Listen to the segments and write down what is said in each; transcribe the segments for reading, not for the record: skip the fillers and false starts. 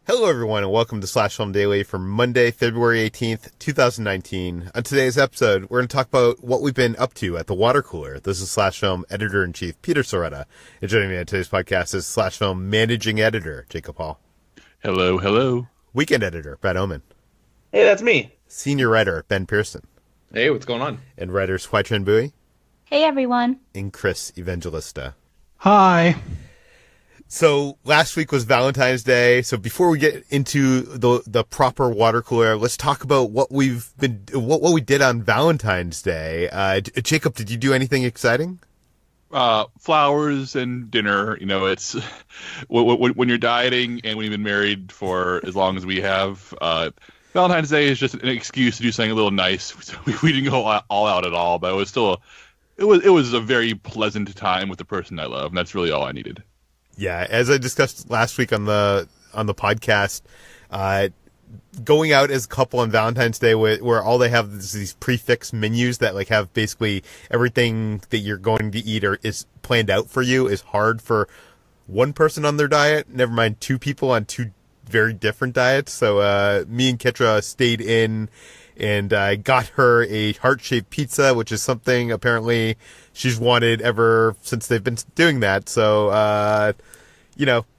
Hello, everyone, and welcome to Slash Film Daily for Monday, February 18th, 2019. On today's episode, we're going to talk about what we've been up to at the water cooler. This is Slash Film Editor-in-Chief Peter Sciretta. And joining me on today's podcast is Slash Film Managing Editor Jacob Hall. Hello, hello. Weekend Editor Brad Oman. Hey, that's me. Senior Writer Ben Pearson. Hey, what's going on? And writers Hoai-Tran. Hey, everyone. And Chris Evangelista. Hi. So last week was Valentine's Day. So before we get into the proper water cooler, let's talk about what we did on Valentine's Day. Jacob, did you do anything exciting? Flowers and dinner. You know, it's when you're dieting and when you've been married for as long as we have. Valentine's Day is just an excuse to do something a little nice. We didn't go all out at all, but it was still it was a very pleasant time with the person I love, and that's really all I needed. Yeah, as I discussed last week on the podcast, going out as a couple on Valentine's Day where all they have is these prefix menus that like have basically everything that you're going to eat or is planned out for you is hard for one person on their diet, never mind two people on two very different diets. So me and Ketra stayed in and I got her a heart-shaped pizza, which is something apparently she's wanted ever since they've been doing that. So,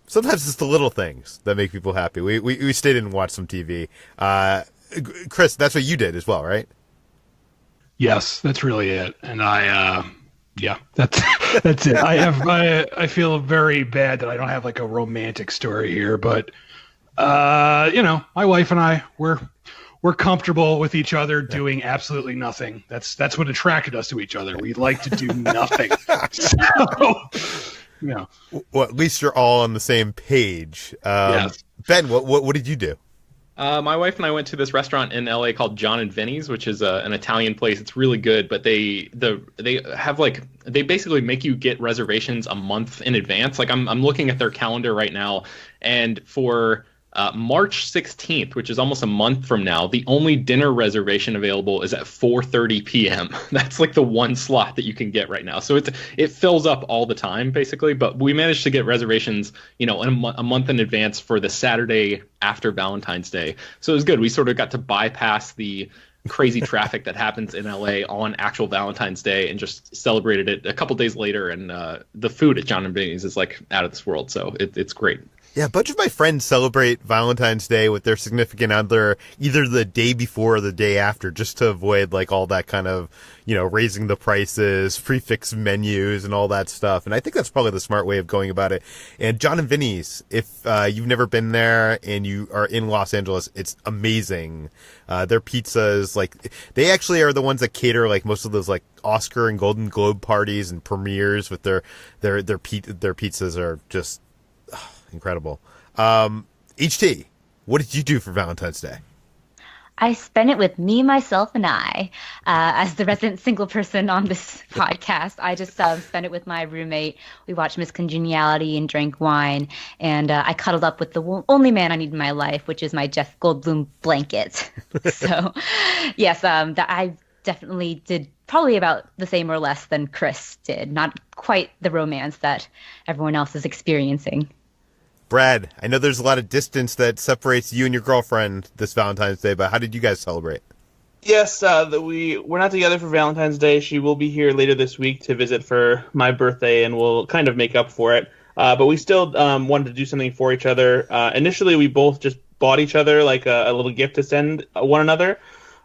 sometimes it's the little things that make people happy. We stayed in and watched some TV. Chris, that's what you did as well, right? Yes, that's really it. And that's it. I feel very bad that I don't have like a romantic story here, but my wife and I we're comfortable with each other doing absolutely nothing. That's what attracted us to each other. We like to do nothing. Well, at least you're all on the same page. Yes. Ben, what did you do? My wife and I went to this restaurant in LA called John and Vinny's, which is an Italian place. It's really good, but they basically make you get reservations a month in advance. Like I'm looking at their calendar right now, and for March 16th, which is almost a month from now, the only dinner reservation available is at 4:30 p.m. That's like the one slot that you can get right now. So it fills up all the time, basically. But we managed to get reservations, a month in advance for the Saturday after Valentine's Day. So it was good. We sort of got to bypass the crazy traffic that happens in LA on actual Valentine's Day and just celebrated it a couple days later. And the food at John and Vinny's is like out of this world. So it's great. Yeah, a bunch of my friends celebrate Valentine's Day with their significant other either the day before or the day after, just to avoid like all that kind of, raising the prices, prefix menus and all that stuff. And I think that's probably the smart way of going about it. And John and Vinny's, if you've never been there and you are in Los Angeles, it's amazing. Their pizzas, like they actually are the ones that cater like most of those like Oscar and Golden Globe parties and premieres with their pizzas are just incredible. HT, what did you do for Valentine's Day? I spent it with me, myself, and I. As the resident single person on this podcast, I just spent it with my roommate. We watched Miss Congeniality and drank wine, and I cuddled up with the only man I need in my life, which is my Jeff Goldblum blanket. So, yes, I definitely did probably about the same or less than Chris did. Not quite the romance that everyone else is experiencing. Brad, I know there's a lot of distance that separates you and your girlfriend this Valentine's Day, but how did you guys celebrate? Yes, we're not together for Valentine's Day. She will be here later this week to visit for my birthday, and we'll kind of make up for it. But we still wanted to do something for each other. Initially, we both just bought each other like a little gift to send one another.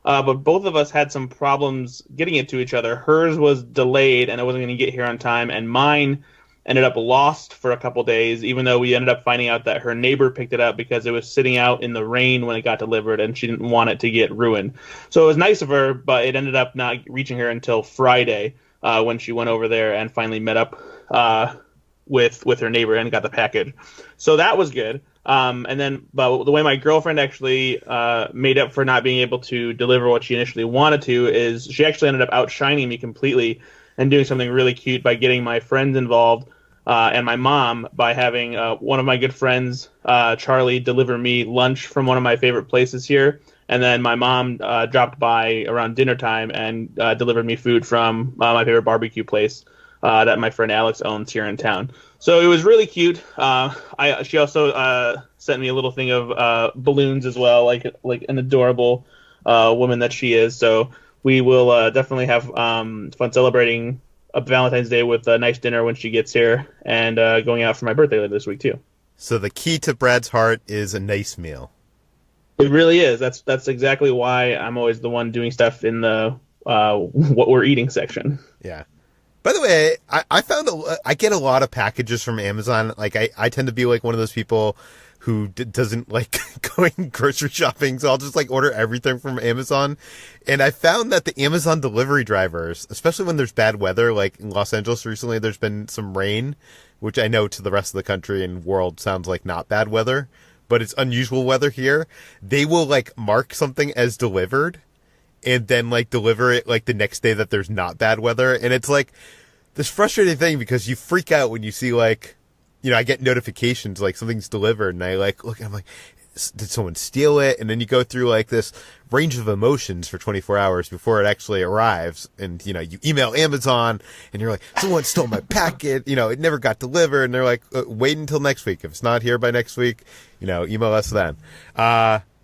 But both of us had some problems getting it to each other. Hers was delayed, and it wasn't going to get here on time, and mine ended up lost for a couple days, even though we ended up finding out that her neighbor picked it up because it was sitting out in the rain when it got delivered and she didn't want it to get ruined. So it was nice of her, but it ended up not reaching her until Friday when she went over there and finally met up with her neighbor and got the package. So that was good. But the way my girlfriend actually made up for not being able to deliver what she initially wanted to is she actually ended up outshining me completely and doing something really cute by getting my friends involved and my mom by having one of my good friends, Charlie, deliver me lunch from one of my favorite places here. And then my mom dropped by around dinner time and delivered me food from my favorite barbecue place that my friend Alex owns here in town. So it was really cute. She also sent me a little thing of balloons as well, like an adorable woman that she is. So we will definitely have fun celebrating a Valentine's Day with a nice dinner when she gets here, and going out for my birthday later this week too. So the key to Brad's heart is a nice meal. It really is. That's exactly why I'm always the one doing stuff in the what we're eating section. Yeah. By the way, I found I get a lot of packages from Amazon. Like I tend to be like one of those people who doesn't like going grocery shopping, so I'll just like order everything from Amazon. And I found that the Amazon delivery drivers, especially when there's bad weather, like in Los Angeles recently, there's been some rain, which I know to the rest of the country and world sounds like not bad weather, but it's unusual weather here. They will like mark something as delivered and then like deliver it like the next day that there's not bad weather. And it's like this frustrating thing because you freak out when you see like, you know, I get notifications like something's delivered and I like look and I'm like, did someone steal it? And then you go through like this range of emotions for 24 hours before it actually arrives. And, you know, you email Amazon and you're like, someone stole my packet. You know, it never got delivered. And they're like, wait until next week. If it's not here by next week, you know, email us then.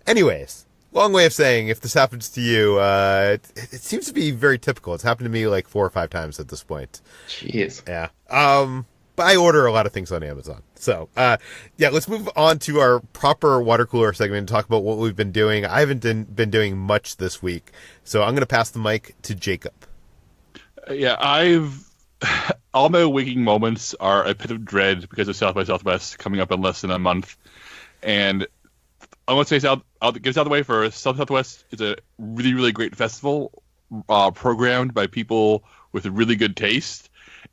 Anyways, long way of saying if this happens to you, it seems to be very typical. It's happened to me like 4 or 5 times at this point. Jeez. Yeah. But I order a lot of things on Amazon. So, yeah, let's move on to our proper water cooler segment and talk about what we've been doing. I haven't been doing much this week, so I'm going to pass the mic to Jacob. Yeah, all my waking moments are a pit of dread because of South by Southwest coming up in less than a month. And I want to say, I'll get this out of the way first. South by Southwest is a really, really great festival programmed by people with a really good taste.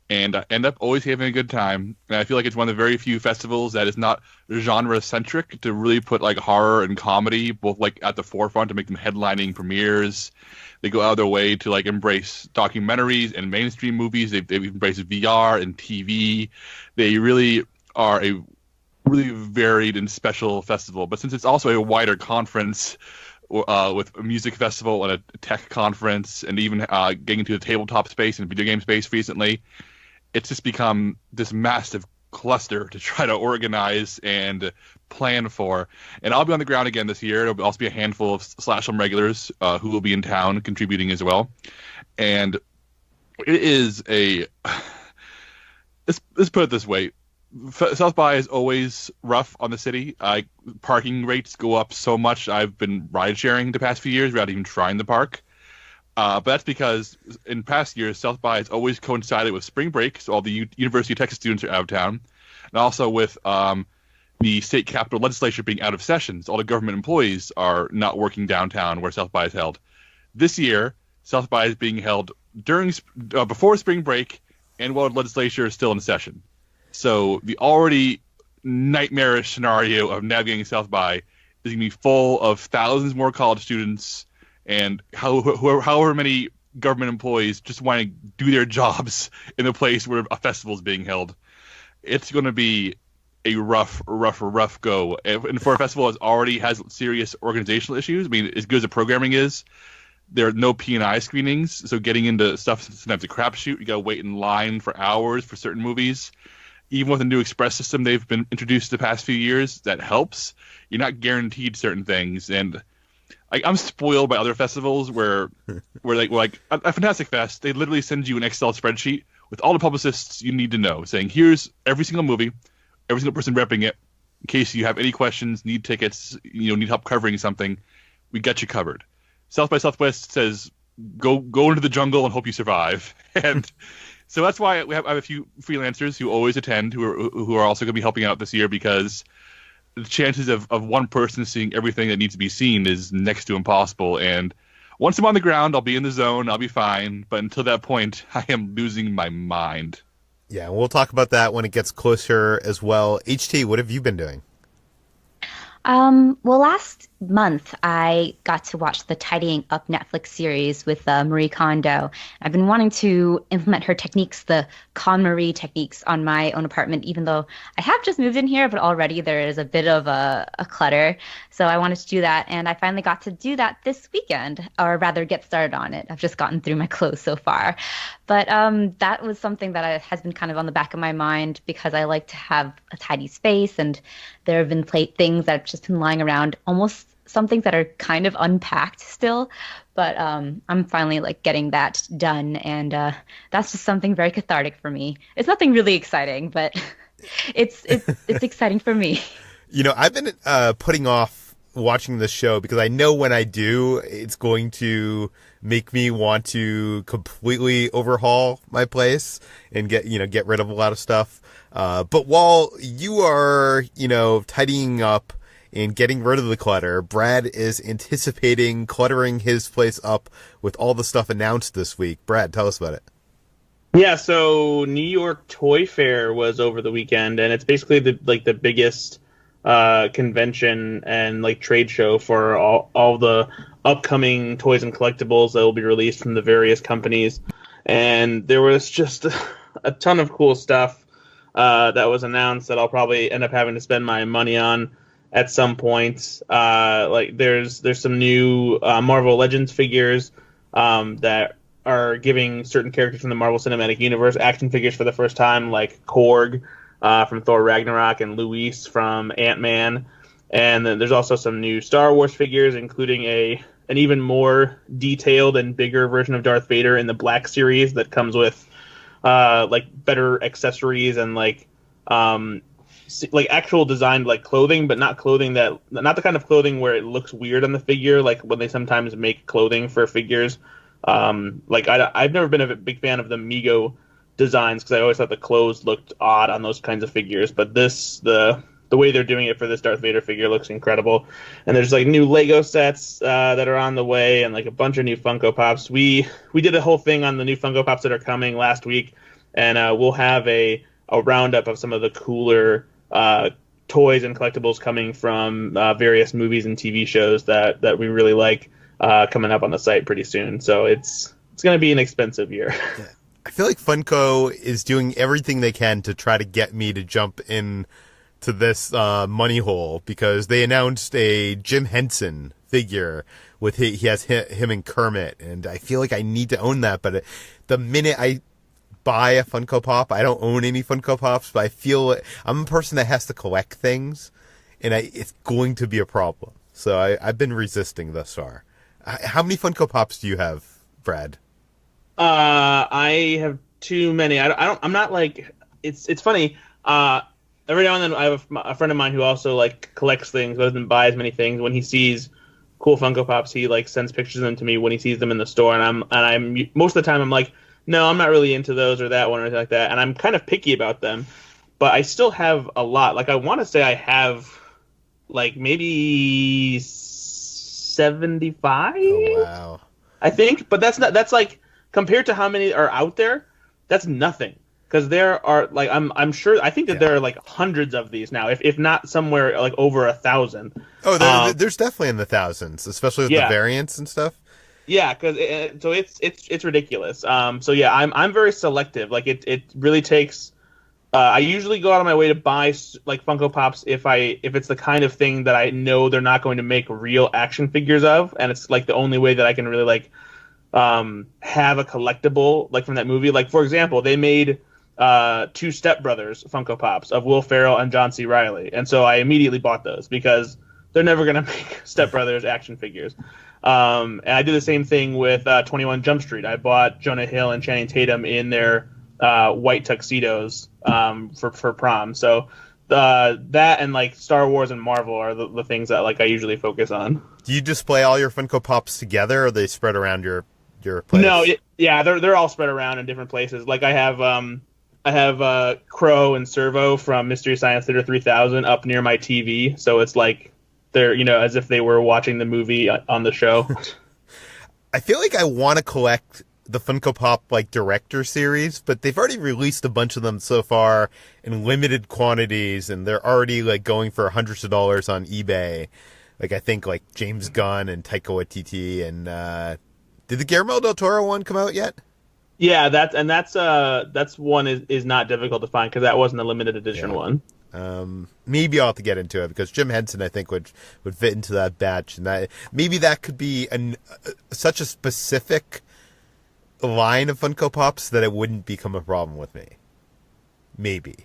And I end up always having a good time. And I feel like it's one of the very few festivals that is not genre-centric to really put like horror and comedy both like at the forefront to make them headlining premieres. They go out of their way to like embrace documentaries and mainstream movies. They've embraced VR and TV. They really are a really varied and special festival. But since it's also a wider conference with a music festival and a tech conference and even getting into the tabletop space and video game space recently, it's just become this massive cluster to try to organize and plan for. And I'll be on the ground again this year. There'll also be a handful of Slash'em regulars who will be in town contributing as well. And it is let's put it this way. South by is always rough on the city. Parking rates go up so much. I've been ride sharing the past few years without even trying the park. But that's because in past years, South by has always coincided with spring break, so all the University of Texas students are out of town, and also with the state capitol legislature being out of session. So all the government employees are not working downtown where South by is held. This year, South by is being held before spring break and while the legislature is still in session. So the already nightmarish scenario of navigating South by is going to be full of thousands more college students and however many government employees just want to do their jobs in a place where a festival is being held. It's going to be a rough go. And for a festival that already has serious organizational issues, I mean, as good as the programming is, there are no P&I screenings, so getting into stuff is sometimes a crapshoot. You got to wait in line for hours for certain movies. Even with the new express system they've been introduced the past few years, that helps. You're not guaranteed certain things, and I'm spoiled by other festivals where like at Fantastic Fest, they literally send you an Excel spreadsheet with all the publicists you need to know, saying here's every single movie, every single person repping it. In case you have any questions, need tickets, need help covering something, we got you covered. South by Southwest says go into the jungle and hope you survive, and so that's why I have a few freelancers who always attend who are also going to be helping out this year because the chances of one person seeing everything that needs to be seen is next to impossible. And once I'm on the ground, I'll be in the zone. I'll be fine. But until that point, I am losing my mind. Yeah, we'll talk about that when it gets closer as well. HT, what have you been doing? Well, last month I got to watch the Tidying Up Netflix series with Marie Kondo. I've been wanting to implement her techniques, the KonMari techniques, on my own apartment, even though I have just moved in here, but already there is a bit of a clutter. So I wanted to do that, and I finally got to do that this weekend, or rather get started on it. I've just gotten through my clothes so far. But that was something that has been kind of on the back of my mind because I like to have a tidy space, and there have been things that have just been lying around, almost some things that are kind of unpacked still. But I'm finally like getting that done, and that's just something very cathartic for me. It's nothing really exciting, but it's exciting for me. You know, I've been putting off watching this show because I know when I do, it's going to make me want to completely overhaul my place and get rid of a lot of stuff. But while you are, tidying up and getting rid of the clutter, Brad is anticipating cluttering his place up with all the stuff announced this week. Brad, tell us about it. Yeah, so New York Toy Fair was over the weekend, and it's basically the biggest convention and like trade show for all the upcoming toys and collectibles that will be released from the various companies. And there was just a ton of cool stuff that was announced that I'll probably end up having to spend my money on at some point. Like there's some new Marvel Legends figures that are giving certain characters from the Marvel Cinematic Universe action figures for the first time, like Korg from Thor Ragnarok and Luis from Ant-Man. And then there's also some new Star Wars figures, including an even more detailed and bigger version of Darth Vader in the Black Series that comes with like better accessories and like actual designed like clothing, but not the kind of clothing where it looks weird on the figure, like when they sometimes make clothing for figures. I've never been a big fan of the Mego designs because I always thought the clothes looked odd on those kinds of figures. But the way they're doing it for this Darth Vader figure looks incredible. And there's like new Lego sets that are on the way, and like a bunch of new Funko Pops. We did a whole thing on the new Funko Pops that are coming last week, and we'll have a roundup of some of the cooler toys and collectibles coming from various movies and TV shows that we really like coming up on the site pretty soon. So it's going to be an expensive year. Yeah. I feel like Funko is doing everything they can to try to get me to jump in to this money hole, because they announced a Jim Henson figure with he has him and Kermit, and I feel like I need to own that. But the minute I buy a Funko Pop, I don't own any Funko Pops, but I feel I'm a person that has to collect things, and it's going to be a problem. So I've been resisting thus far. How many Funko Pops do you have, Brad? I have too many. I'm not like, it's funny. Every now and then I have a friend of mine who also like collects things but doesn't buy as many things. When he sees cool Funko Pops, he like sends pictures of them to me when he sees them in the store, and I'm most of the time I'm like, no, I'm not really into those or that one or anything like that, and I'm kind of picky about them. But I still have a lot. Like I want to say I have like maybe 75. Oh, wow. I think, but that's like compared to how many are out there, that's nothing. Because there are like I'm sure I think that there are like hundreds of these now, if not somewhere like over 1,000. Oh, there's definitely in the thousands, especially with the variants and stuff. Yeah, because so it's ridiculous. So yeah, I'm very selective. Like it really takes. I usually go out of my way to buy like Funko Pops if it's the kind of thing that I know they're not going to make real action figures of, and it's like the only way that I can really like have a collectible like from that movie. Like for example, they made 2 Step Brothers Funko Pops of Will Ferrell and John C. Reilly, and so I immediately bought those because they're never going to make Step Brothers action figures. And I did the same thing with 21 Jump Street. I bought Jonah Hill and Channing Tatum in their white tuxedos for prom. So that and like Star Wars and Marvel are the things that like I usually focus on. Do you display all your Funko Pops together, or are they spread around your place? No, they're all spread around in different places. Like I have Crow and Servo from Mystery Science Theater 3000 up near my TV, so it's like they're as if they were watching the movie on the show. I feel like I want to collect the Funko Pop like director series, but they've already released a bunch of them so far in limited quantities, and they're already like going for hundreds of dollars on eBay. Like I think like James Gunn and Taika Waititi, and did the Guillermo del Toro one come out yet? Yeah, that's one is not difficult to find because that wasn't a limited edition one. Maybe I'll have to get into it because Jim Henson I think would fit into that batch, and that maybe that could be such a specific line of Funko Pops that it wouldn't become a problem with me. Maybe.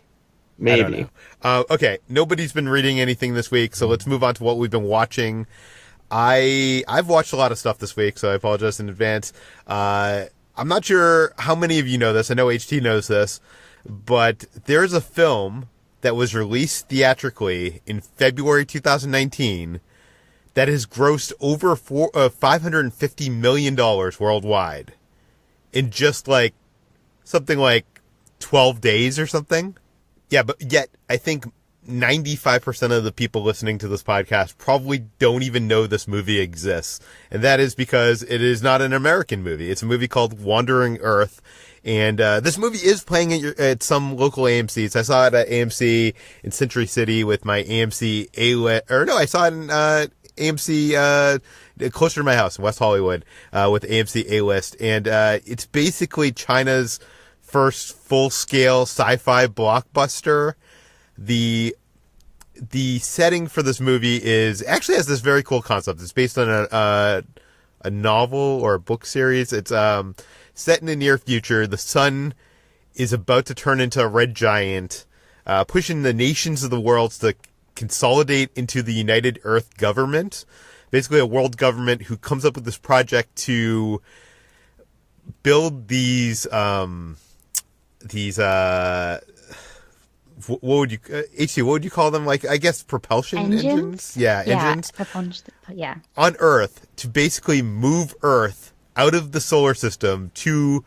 I don't know. Okay, nobody's been reading anything this week, so let's move on to what we've been watching. I've watched a lot of stuff this week, so I apologize in advance. I'm not sure how many of you know this. I know HT knows this, but there's a film that was released theatrically in February 2019 that has grossed over $550 million worldwide in just like something like 12 days or something. Yeah, but yet I think 95% of the people listening to this podcast probably don't even know this movie exists. And that is because it is not an American movie. It's a movie called Wandering Earth. And this movie is playing at some local AMCs. I saw it at AMC in Century City with my AMC A-List. Or no, I saw it in AMC closer to my house in West Hollywood with AMC A-List. And it's basically China's first full-scale sci-fi blockbuster. The setting for this movie actually has this very cool concept. It's based on a novel or a book series. It's set in the near future. The sun is about to turn into a red giant, pushing the nations of the world to consolidate into the United Earth government. Basically a world government who comes up with this project to build these what would you HC, what would you call them? Like, I guess propulsion engines? Yeah, engines. Yeah. On Earth to basically move Earth out of the solar system to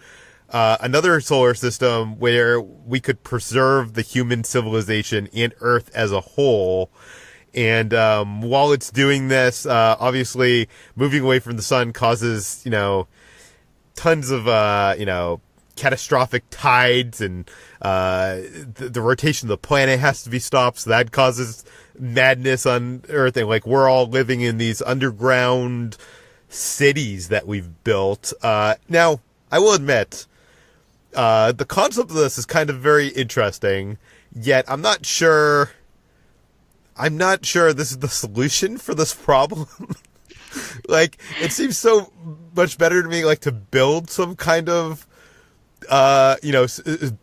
another solar system where we could preserve the human civilization and Earth as a whole. And while it's doing this, obviously moving away from the sun causes, tons of, catastrophic tides, and the rotation of the planet has to be stopped. So that causes madness on Earth. And like, we're all living in these underground cities that we've built. Now, I will admit, the concept of this is kind of very interesting, yet I'm not sure this is the solution for this problem. Like, it seems so much better to me, like, to build some kind of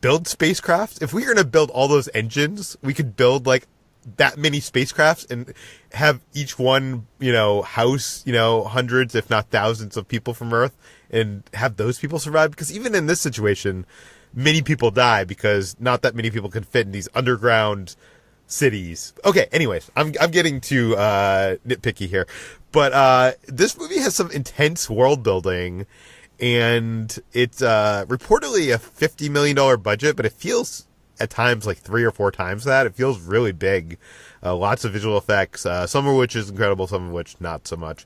build spacecraft. If we were going to build all those engines, we could build like that many spacecrafts and have each one, house, hundreds, if not thousands of people from Earth, and have those people survive. Because even in this situation, many people die because not that many people can fit in these underground cities. Okay, anyways, I'm getting too nitpicky here. But this movie has some intense world building. And it's reportedly a $50 million budget, but it feels at times like 3 or 4 times that. It feels really big. Lots of visual effects, some of which is incredible, some of which not so much.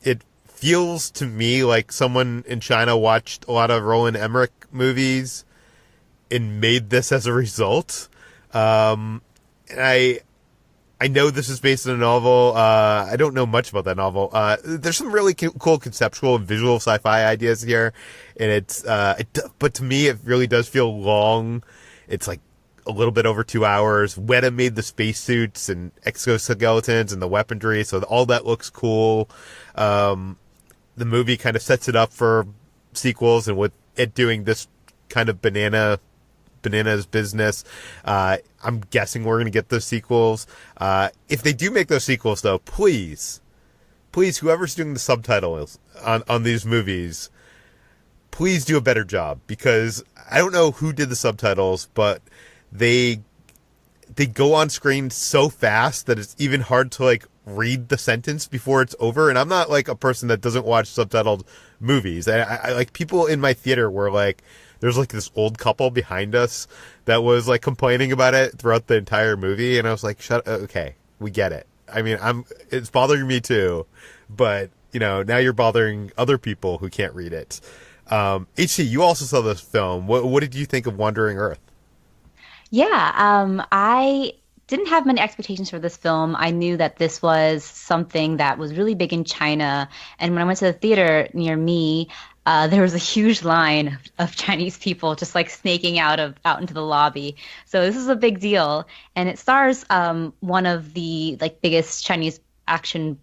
It feels to me like someone in China watched a lot of Roland Emmerich movies and made this as a result. And I know this is based on a novel. I don't know much about that novel. There's some really cool conceptual and visual sci-fi ideas here, and but to me, it really does feel long. It's like a little bit over 2 hours. Weta made the spacesuits and exoskeletons and the weaponry, so all that looks cool. The movie kind of sets it up for sequels, and with it doing this kind of bananas business, I'm guessing we're going to get those sequels. If they do make those sequels, though, please, whoever's doing the subtitles on these movies, please do a better job, because I don't know who did the subtitles, but they go on screen so fast that it's even hard to like read the sentence before it's over. And I'm not like a person that doesn't watch subtitled movies. I like, people in my theater were like, there's like this old couple behind us that was like complaining about it throughout the entire movie. And I was like, okay, we get it. I mean, it's bothering me too, but now you're bothering other people who can't read it. HC, you also saw this film. What did you think of Wandering Earth? Yeah, I didn't have many expectations for this film. I knew that this was something that was really big in China. And when I went to the theater near me, there was a huge line of Chinese people just like snaking out into the lobby. So this is a big deal. And it stars one of the like biggest Chinese action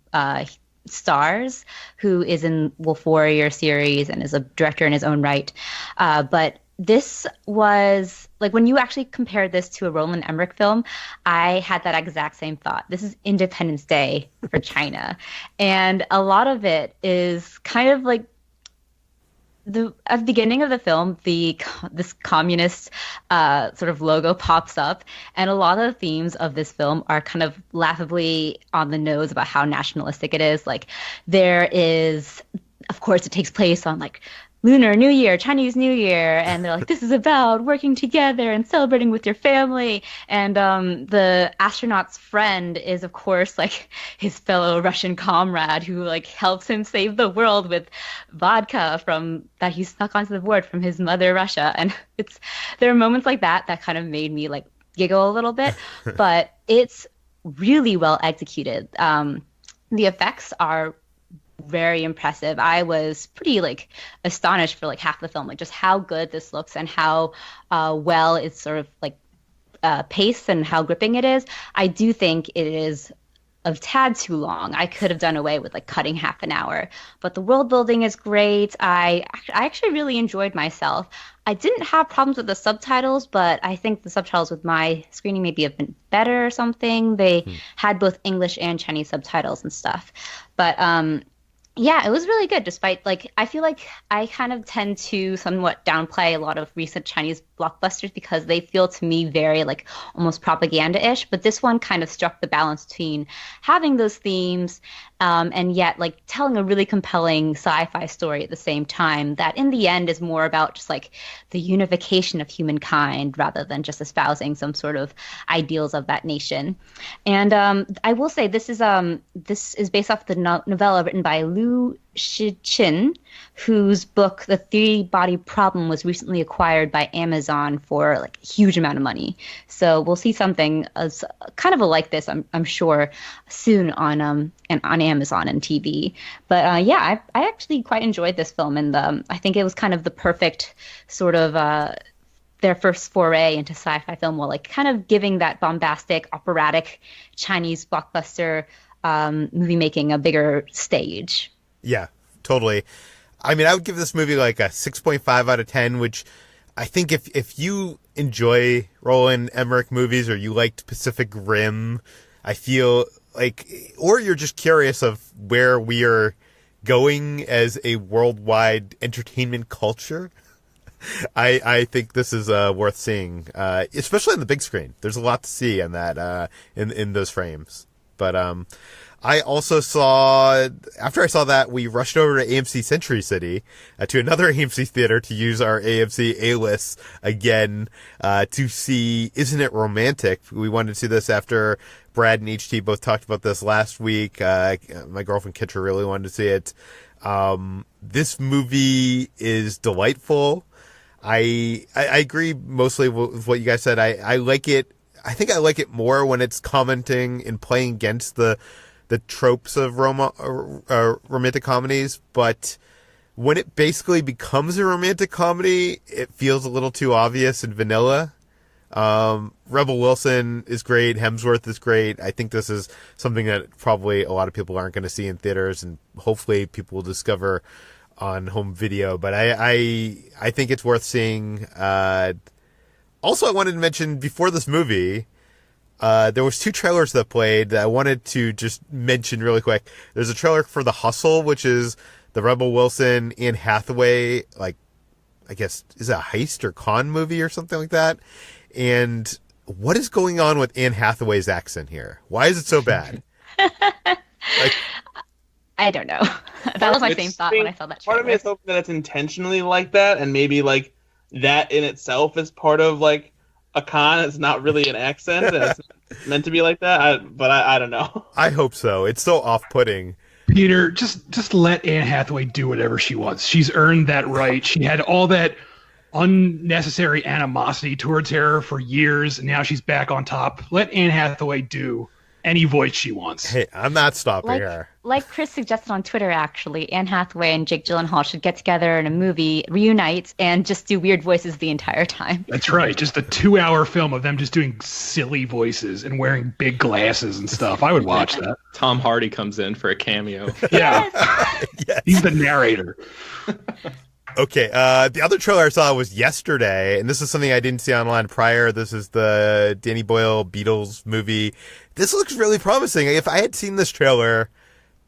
Stars, who is in Wolf Warrior series and is a director in his own right. But this was like, when you actually compared this to a Roland Emmerich film, I had that exact same thought. This is Independence Day for China. And a lot of it is kind of like, at the beginning of the film, this communist sort of logo pops up, and a lot of the themes of this film are kind of laughably on the nose about how nationalistic it is. Like, there is, of course, it takes place on like Lunar New Year, Chinese New Year, and they're like, this is about working together and celebrating with your family. And the astronaut's friend is, of course, like his fellow Russian comrade who like helps him save the world with vodka from that he snuck onto the board from his mother Russia. And there are moments like that kind of made me like giggle a little bit, but it's really well executed. The effects are very impressive. I was pretty like astonished for like half the film, like just how good this looks and how well it's sort of like paced and how gripping it is. I do think it is a tad too long. I could have done away with like cutting half an hour, but the world building is great. I actually really enjoyed myself. I didn't have problems with the subtitles, but I think the subtitles with my screening maybe have been better or something. They had both English and Chinese subtitles and stuff, but yeah, it was really good, despite, like, I feel like I kind of tend to somewhat downplay a lot of recent Chinese blockbusters because they feel to me very, like, almost propaganda-ish. But this one kind of struck the balance between having those themes and yet, like, telling a really compelling sci-fi story at the same time that in the end is more about just, like, the unification of humankind rather than just espousing some sort of ideals of that nation. And I will say this is based off the novella written by Liu Shichin, whose book The Three-Body Problem was recently acquired by Amazon for like a huge amount of money. So we'll see something as kind of like this, I'm sure, soon on Amazon and TV. But yeah, I actually quite enjoyed this film, and I think it was kind of the perfect sort of their first foray into sci-fi film, while like kind of giving that bombastic, operatic Chinese blockbuster movie making a bigger stage. Yeah, totally. I mean, I would give this movie like a 6.5 out of 10, which I think if you enjoy Roland Emmerich movies or you liked Pacific Rim, I feel like, or you're just curious of where we are going as a worldwide entertainment culture, I think this is worth seeing, especially on the big screen. There's a lot to see in that in those frames. But I also saw, after I saw that, we rushed over to AMC Century City, to another AMC theater to use our AMC A-list again, to see Isn't It Romantic? We wanted to see this after Brad and HT both talked about this last week. My girlfriend Kitra really wanted to see it. This movie is delightful. I agree mostly with what you guys said. I like it. I think I like it more when it's commenting and playing against the tropes of romantic comedies, but when it basically becomes a romantic comedy, it feels a little too obvious and vanilla. Rebel Wilson is great. Hemsworth is great. I think this is something that probably a lot of people aren't going to see in theaters, and hopefully people will discover on home video. But I think it's worth seeing. Also, I wanted to mention before this movie, there was 2 trailers that played that I wanted to just mention really quick. There's a trailer for The Hustle, which is the Rebel Wilson, Anne Hathaway, like, I guess, is it a heist or con movie or something like that? And what is going on with Anne Hathaway's accent here? Why is it so bad? Like, I don't know. That was my same thought when I saw that trailer. Part of me is hoping that it's intentionally like that, and maybe like that in itself is part of like a con. It's not really an accent, and it's meant to be like that. But I don't know. I hope so. It's so off-putting. Peter, just let Anne Hathaway do whatever she wants. She's earned that right. She had all that unnecessary animosity towards her for years, and now she's back on top. Let Anne Hathaway do any voice she wants. Hey, I'm not stopping her. Like Chris suggested on Twitter, actually, Anne Hathaway and Jake Gyllenhaal should get together in a movie, reunite, and just do weird voices the entire time. That's right. Just a 2-hour film of them just doing silly voices and wearing big glasses and stuff. I would watch that. Tom Hardy comes in for a cameo. Yeah. Yes. He's the narrator. Okay, the other trailer I saw was yesterday, and this is something I didn't see online prior. This is the Danny Boyle Beatles movie. This looks really promising. If I had seen this trailer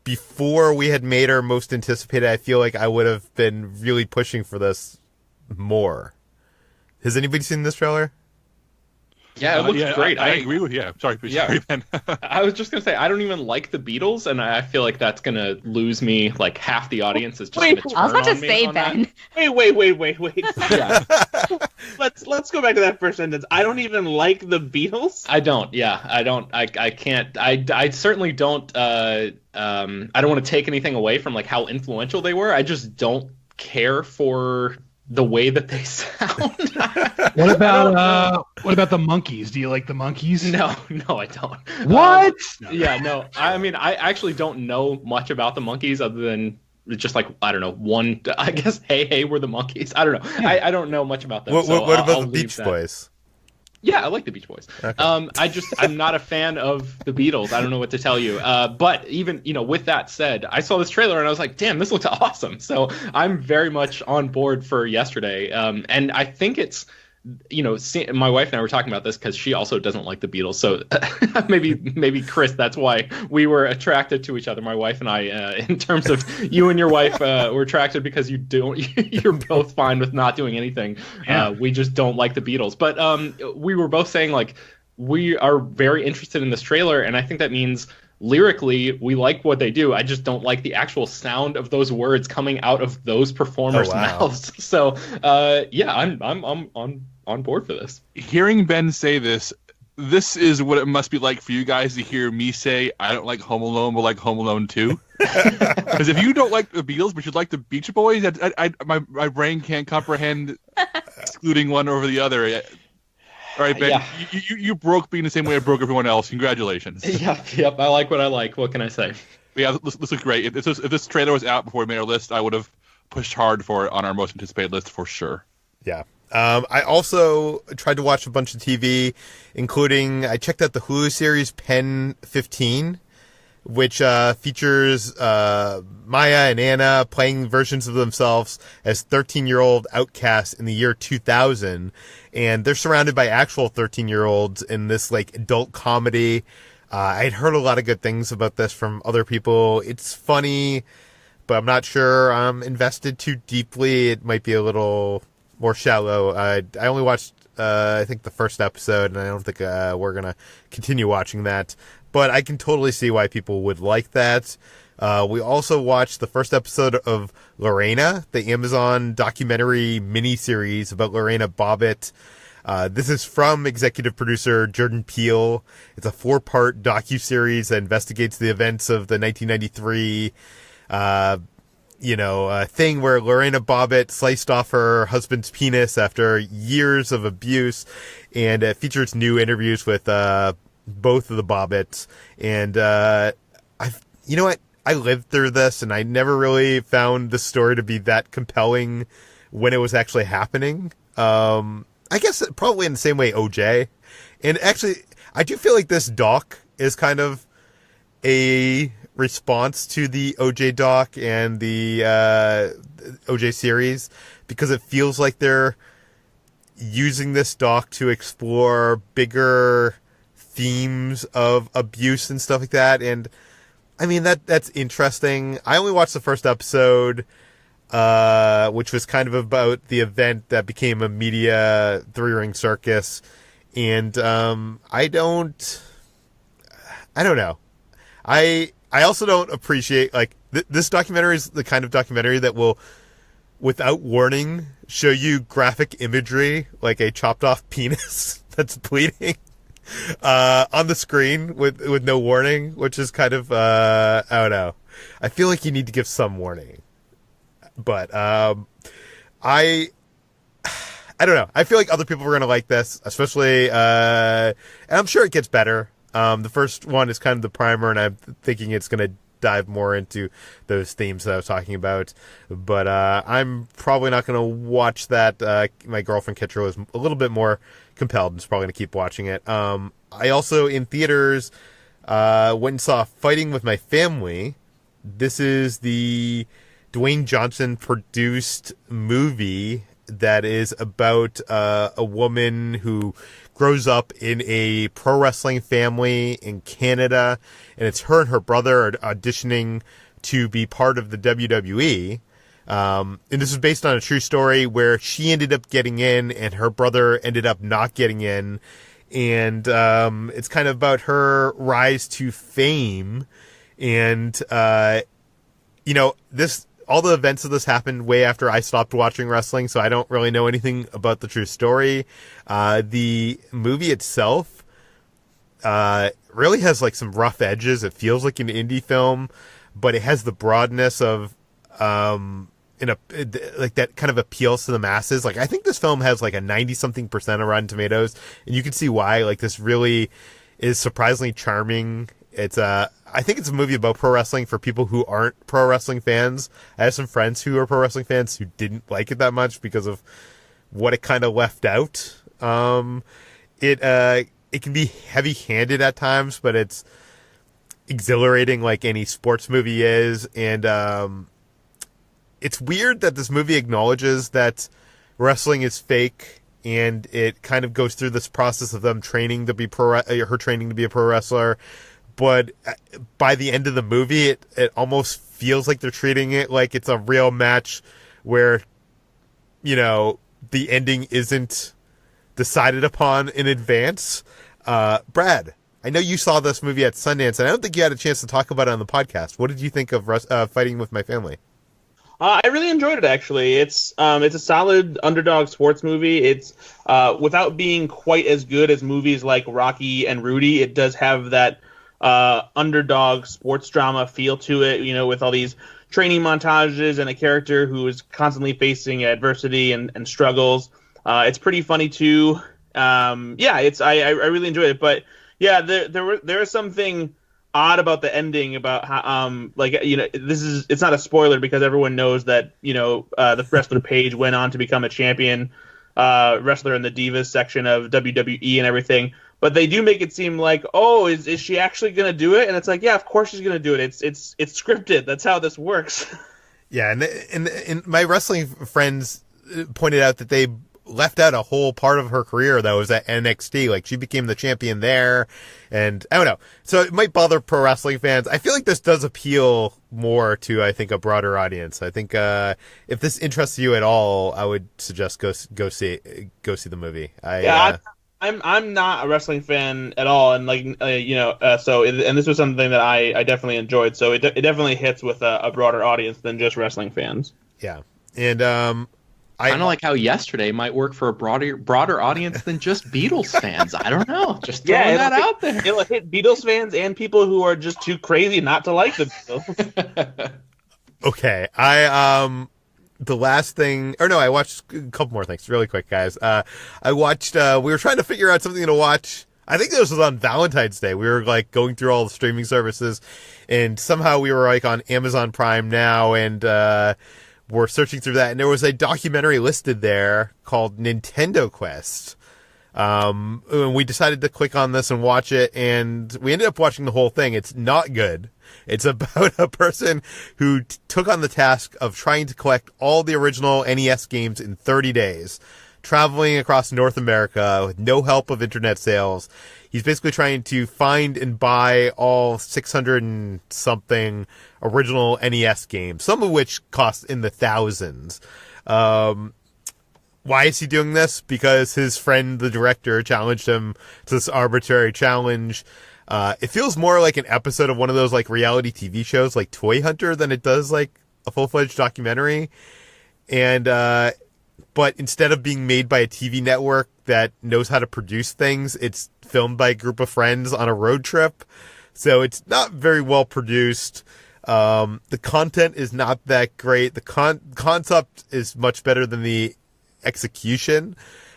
before we had made our most anticipated, I feel like I would have been really pushing for this more. Has anybody seen this trailer? Yeah, it looks great. I agree with you. Sorry, Ben. I was just going to say, I don't even like the Beatles, and I feel like that's going to lose me, like, half the audience is just going to turn I was about to on me say, on Ben. Wait. Yeah, Let's go back to that first sentence. I don't even like the Beatles. I don't. Yeah, I don't. I can't. I certainly don't. I don't want to take anything away from, like, how influential they were. I just don't care for the way that they sound. What about the Monkees? Do you like the Monkees? No, I don't. What? Yeah, no. I mean, I actually don't know much about the Monkees other than just, like, I don't know, one. I guess Hey we're the Monkees. I don't know. Yeah. I don't know much about them. What about I'll the Beach Boys? Yeah, I like the Beach Boys. Okay. I'm not a fan of the Beatles. I don't know what to tell you. But even, with that said, I saw this trailer and I was like, damn, this looks awesome. So I'm very much on board for yesterday. And I think it's, my wife and I were talking about this because she also doesn't like the Beatles. So maybe Chris, that's why we were attracted to each other. My wife and I, in terms of you and your wife, were attracted because you're both fine with not doing anything. Yeah. We just don't like the Beatles. But we were both saying, like, we are very interested in this trailer. And I think that means lyrically, we like what they do. I just don't like the actual sound of those words coming out of those performers' mouths. So, I'm on board for this. Hearing Ben say this is what it must be like for you guys to hear me say I don't like Home Alone, but like Home Alone 2. Because if you don't like the Beatles, but you like the Beach Boys, my brain can't comprehend excluding one over the other. All right, Ben, Yeah. you broke me in the same way I broke everyone else. Congratulations. Yep. I like what I like. What can I say? Yeah, this looks great. If this trailer was out before we made our list, I would have pushed hard for it on our most anticipated list for sure. Yeah. I also tried to watch a bunch of TV, including I checked out the Hulu series Pen 15, which features Maya and Anna playing versions of themselves as 13-year-old outcasts in the year 2000, and they're surrounded by actual 13-year-olds in this like adult comedy. I'd heard a lot of good things about this from other people. It's funny, but I'm not sure I'm invested too deeply. It might be a little more shallow. I only watched, I think, the first episode, and I don't think we're going to continue watching that. But I can totally see why people would like that. We also watched the first episode of Lorena, the Amazon documentary miniseries about Lorena Bobbitt. This is from executive producer Jordan Peele. It's a 4-part docuseries that investigates the events of the 1993 thing where Lorena Bobbitt sliced off her husband's penis after years of abuse, and it features new interviews with both of the Bobbitts. And you know what? I lived through this, and I never really found the story to be that compelling when it was actually happening. I guess probably in the same way OJ. And actually, I do feel like this doc is kind of a response to the OJ doc and the OJ series, because it feels like they're using this doc to explore bigger themes of abuse and stuff like that. And I mean, that's interesting. I only watched the first episode, which was kind of about the event that became a media three-ring circus. And I don't know. I also don't appreciate, like, this documentary is the kind of documentary that will, without warning, show you graphic imagery, like a chopped off penis that's bleeding on the screen with no warning, which is kind of, I don't know. I feel like you need to give some warning. But I don't know. I feel like other people are going to like this, especially, and I'm sure it gets better. The first one is kind of the primer, and I'm thinking it's going to dive more into those themes that I was talking about. But I'm probably not going to watch that. My girlfriend Kitra was a little bit more compelled and is probably going to keep watching it. I also, in theaters, went and saw Fighting with My Family. This is the Dwayne Johnson produced movie that is about a woman who grows up in a pro wrestling family in Canada, and it's her and her brother are auditioning to be part of the WWE. And this is based on a true story where she ended up getting in and her brother ended up not getting in. And it's kind of about her rise to fame. And, all the events of this happened way after I stopped watching wrestling, so I don't really know anything about the true story. The movie itself really has like some rough edges. It feels like an indie film, but it has the broadness of like that kind of appeals to the masses. Like I think this film has like a 90-something% of Rotten Tomatoes, and you can see why. Like this really is surprisingly charming. I think it's a movie about pro wrestling for people who aren't pro wrestling fans. I have some friends who are pro wrestling fans who didn't like it that much because of what it kind of left out. It can be heavy-handed at times, but it's exhilarating like any sports movie is. And it's weird that this movie acknowledges that wrestling is fake, and it kind of goes through this process of them training to be her training to be a pro wrestler. But by the end of the movie, it almost feels like they're treating it like it's a real match where, the ending isn't decided upon in advance. Brad, I know you saw this movie at Sundance, and I don't think you had a chance to talk about it on the podcast. What did you think of Fighting with My Family? I really enjoyed it, actually. It's a solid underdog sports movie. It's without being quite as good as movies like Rocky and Rudy, it does have that underdog sports drama feel to it, with all these training montages and a character who is constantly facing adversity and struggles. It's pretty funny too. I really enjoyed it, but yeah, there is something odd about the ending about how, it's not a spoiler because everyone knows that, the wrestler Paige went on to become a champion wrestler in the Divas section of WWE and everything. But they do make it seem like, oh, is she actually going to do it? And it's like, yeah, of course she's going to do it. It's scripted. That's how this works. Yeah, and my wrestling friends pointed out that they left out a whole part of her career that was at NXT. Like, she became the champion there, and I don't know. So it might bother pro wrestling fans. I feel like this does appeal more to, I think, a broader audience. I think if this interests you at all, I would suggest go see the movie. I'm not a wrestling fan at all, and and this was something that I definitely enjoyed. So it definitely hits with a broader audience than just wrestling fans. Yeah, and kind of like how Yesterday might work for a broader audience than just Beatles fans. I don't know, just throwing that out there. It'll hit Beatles fans and people who are just too crazy not to like the Beatles. Okay, the last thing, I watched a couple more things really quick, guys. I watched, we were trying to figure out something to watch. I think this was on Valentine's Day. We were like going through all the streaming services, and somehow we were like on Amazon Prime now, and we're searching through that, and there was a documentary listed there called Nintendo Quest. And we decided to click on this and watch it, and we ended up watching the whole thing. It's not good. It's about a person who took on the task of trying to collect all the original NES games in 30 days, traveling across North America with no help of internet sales. He's basically trying to find and buy all 600 and something original NES games, some of which cost in the thousands. Why is he doing this? Because his friend, the director, challenged him to this arbitrary challenge. It feels more like an episode of one of those like reality TV shows like Toy Hunter than it does like a full-fledged documentary. And, but instead of being made by a TV network that knows how to produce things, it's filmed by a group of friends on a road trip. So it's not very well produced. The content is not that great. The concept is much better than the execution.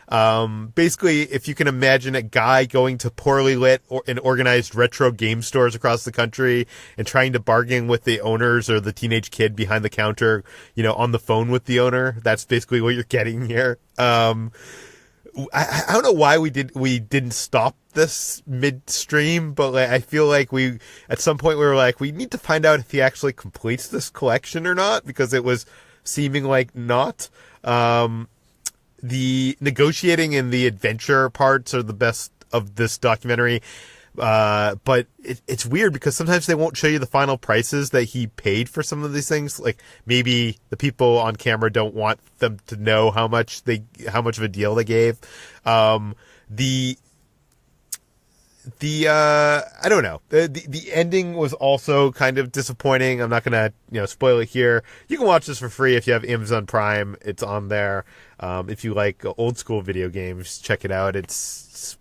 Basically, if you can imagine a guy going to poorly lit and organized retro game stores across the country and trying to bargain with the owners or the teenage kid behind the counter, on the phone with the owner, that's basically what you're getting here. I don't know why we didn't stop this midstream, but I feel like at some point we were like, we need to find out if he actually completes this collection or not, because it was seeming like not. The negotiating and the adventure parts are the best of this documentary. But it's weird because sometimes they won't show you the final prices that he paid for some of these things. Like maybe the people on camera don't want them to know how much of a deal they gave. I don't know. The ending was also kind of disappointing. I'm not gonna, spoil it here. You can watch this for free if you have Amazon Prime. It's on there. If you like old school video games, check it out. It's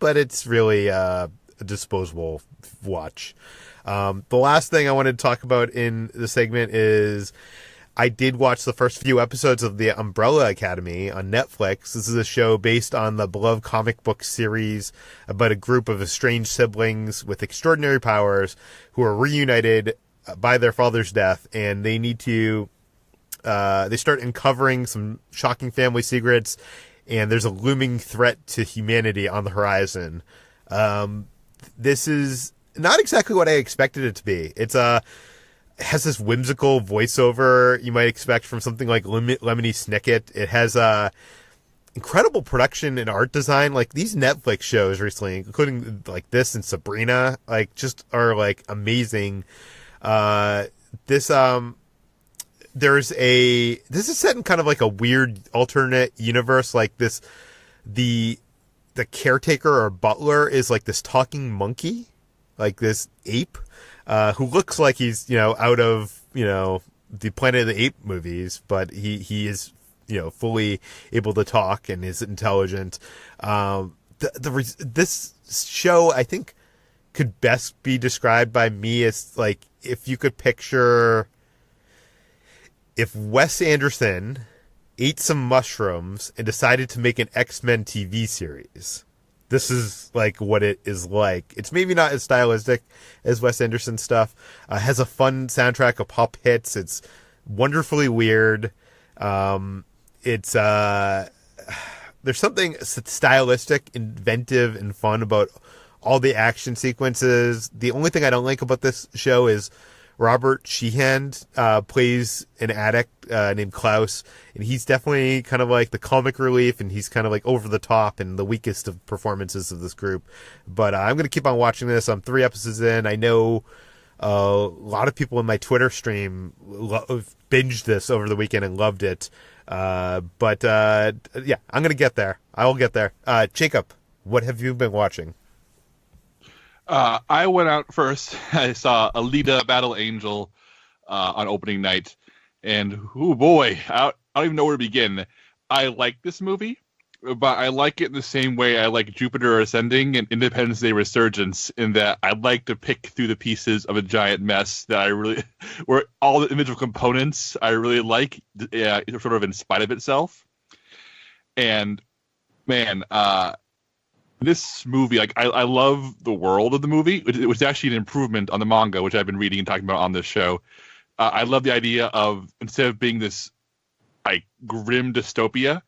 really, a disposable watch. The last thing I wanted to talk about in the segment is I did watch the first few episodes of The Umbrella Academy on Netflix. This is a show based on the beloved comic book series about a group of estranged siblings with extraordinary powers who are reunited by their father's death, and they need to they start uncovering some shocking family secrets, and there's a looming threat to humanity on the horizon. This is not exactly what I expected it to be. It has this whimsical voiceover you might expect from something like Lemony Snicket. It has incredible production and art design. Like these Netflix shows recently, including like this and Sabrina, just are amazing. This is set in kind of like a weird alternate universe. Like this, the caretaker or butler is like this talking monkey, like this ape, who looks like he's, out of, the Planet of the Apes movies, but he is, fully able to talk and is intelligent. This show, I think, could best be described by me as like, if you could picture if Wes Anderson ate some mushrooms and decided to make an X-Men TV series. This is like what it is like. It's maybe not as stylistic as Wes Anderson stuff. Has a fun soundtrack of pop hits. It's wonderfully weird. There's something stylistic, inventive, and fun about all the action sequences. The only thing I don't like about this show is Robert Sheehan plays an addict named Klaus, and he's definitely kind of like the comic relief, and he's kind of like over the top and the weakest of performances of this group. But I'm going to keep on watching this. I'm 3 episodes in. I know a lot of people in my Twitter stream binged this over the weekend and loved it. Yeah, I'm going to get there. I will get there. Jacob, what have you been watching? I went out first. I saw Alita Battle Angel on opening night, and oh boy, I don't even know where to begin. I like this movie, but I like it in the same way I like Jupiter Ascending and Independence Day Resurgence, in that I like to pick through the pieces of a giant mess that where all the individual components I really like, sort of in spite of itself. And man, this movie, I love the world of the movie. It was actually an improvement on the manga, which I've been reading and talking about on this show. I love the idea of, instead of being this grim dystopia,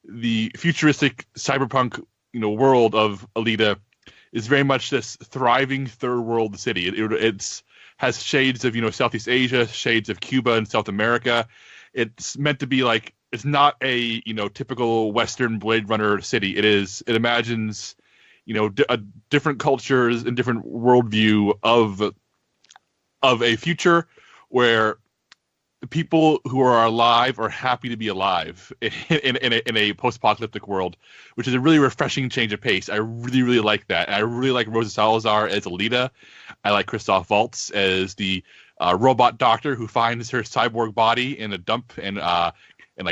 the futuristic cyberpunk world of Alita is very much this thriving third world city. It's has shades of Southeast Asia, shades of Cuba and South America. It's meant to be it's not a typical Western Blade Runner city. It imagines different cultures and different worldview of a future where the people who are alive are happy to be alive in a post-apocalyptic world, which is a really refreshing change of pace. I really, really like that. And I really like Rosa Salazar as Alita. I like Christoph Waltz as the robot doctor who finds her cyborg body in a dump and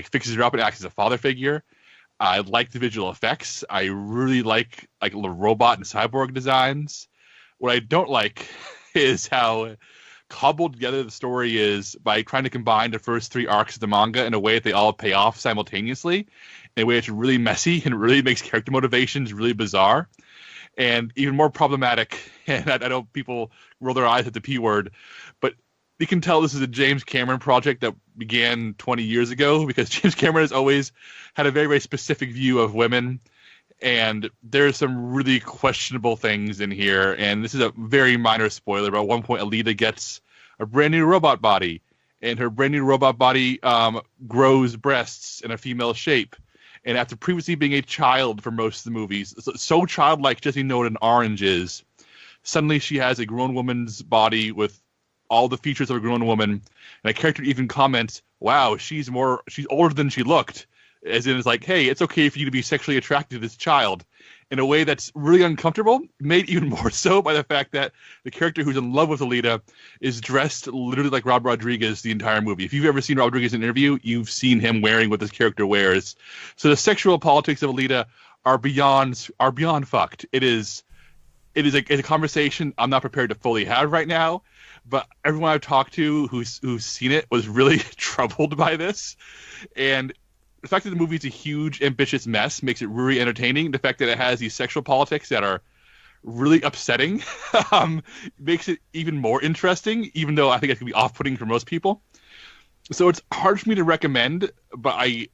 fixes her up and acts as a father figure. I like the visual effects. I really like the robot and cyborg designs. What I don't like is how cobbled together the story is by trying to combine the first 3 arcs of the manga in a way that they all pay off simultaneously, in a way that's really messy and really makes character motivations really bizarre. And even more problematic, and I know people roll their eyes at the P word, but you can tell this is a James Cameron project that began 20 years ago, because James Cameron has always had a very, very specific view of women. And there's some really questionable things in here. And this is a very minor spoiler, but at one point Alita gets a brand new robot body. And her brand new robot body grows breasts in a female shape. And after previously being a child for most of the movies, so childlike, just you know what an orange is, suddenly she has a grown woman's body with all the features of a grown woman. And a character even comments, wow, she's older than she looked. As in, it's like, hey, it's okay for you to be sexually attracted to this child, in a way that's really uncomfortable, made even more so by the fact that the character who's in love with Alita is dressed literally like Rob Rodriguez the entire movie. If you've ever seen Rob Rodriguez in an interview, you've seen him wearing what this character wears. So the sexual politics of Alita are beyond fucked. It's a conversation I'm not prepared to fully have right now, but everyone I've talked to who's seen it was really troubled by this. And the fact that the movie is a huge, ambitious mess makes it really entertaining. The fact that it has these sexual politics that are really upsetting makes it even more interesting, even though I think it can be off-putting for most people. So it's hard for me to recommend, but I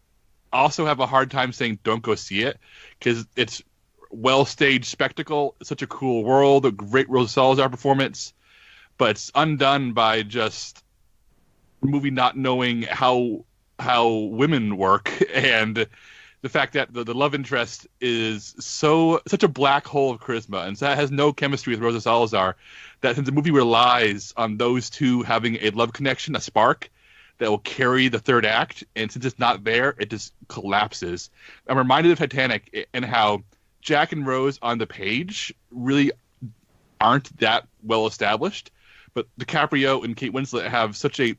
also have a hard time saying don't go see it, because it's well-staged spectacle, such a cool world, a great Rosie Salazar performance, but it's undone by just the movie not knowing how women work, and the fact that the love interest is such a black hole of charisma, and so that has no chemistry with Rosa Salazar, that since the movie relies on those two having a love connection, a spark that will carry the third act, and since it's not there, it just collapses. I'm reminded of Titanic and how Jack and Rose on the page really aren't that well established, but DiCaprio and Kate Winslet have such a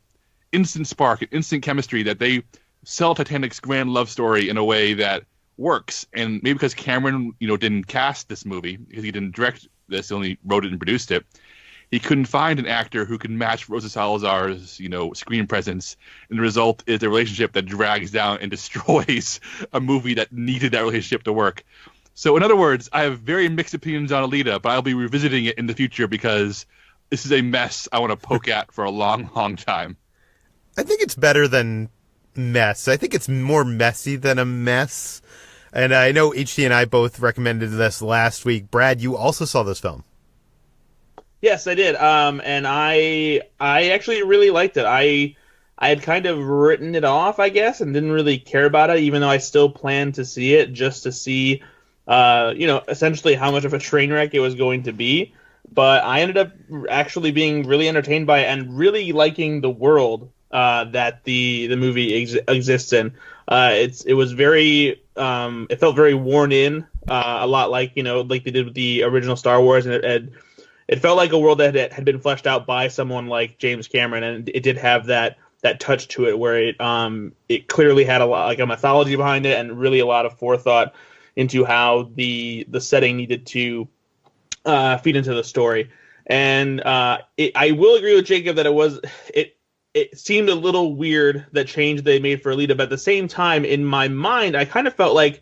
instant spark, instant chemistry, that they sell Titanic's grand love story in a way that works. And maybe because Cameron, didn't cast this movie, because he didn't direct this, he only wrote it and produced it, he couldn't find an actor who could match Rosa Salazar's, screen presence. And the result is a relationship that drags down and destroys a movie that needed that relationship to work. So in other words, I have very mixed opinions on Alita, but I'll be revisiting it in the future because this is a mess I want to poke at for a long, long time. I think it's better than mess. I think it's more messy than a mess. And I know HT and I both recommended this last week. Brad, you also saw this film. Yes, I did. And I actually really liked it. I had kind of written it off, I guess, and didn't really care about it, even though I still planned to see it, just to see, essentially how much of a train wreck it was going to be. But I ended up actually being really entertained by it and really liking the world that the movie exists in. It was very it felt very worn in, a lot like like they did with the original Star Wars, and it felt like a world that had been fleshed out by someone like James Cameron, and it did have that touch to it where it clearly had a lot, like a mythology behind it, and really a lot of forethought into how the setting needed to feed into the story. And I will agree with Jacob that it seemed a little weird, that change they made for Alita, but at the same time, in my mind, I kind of felt like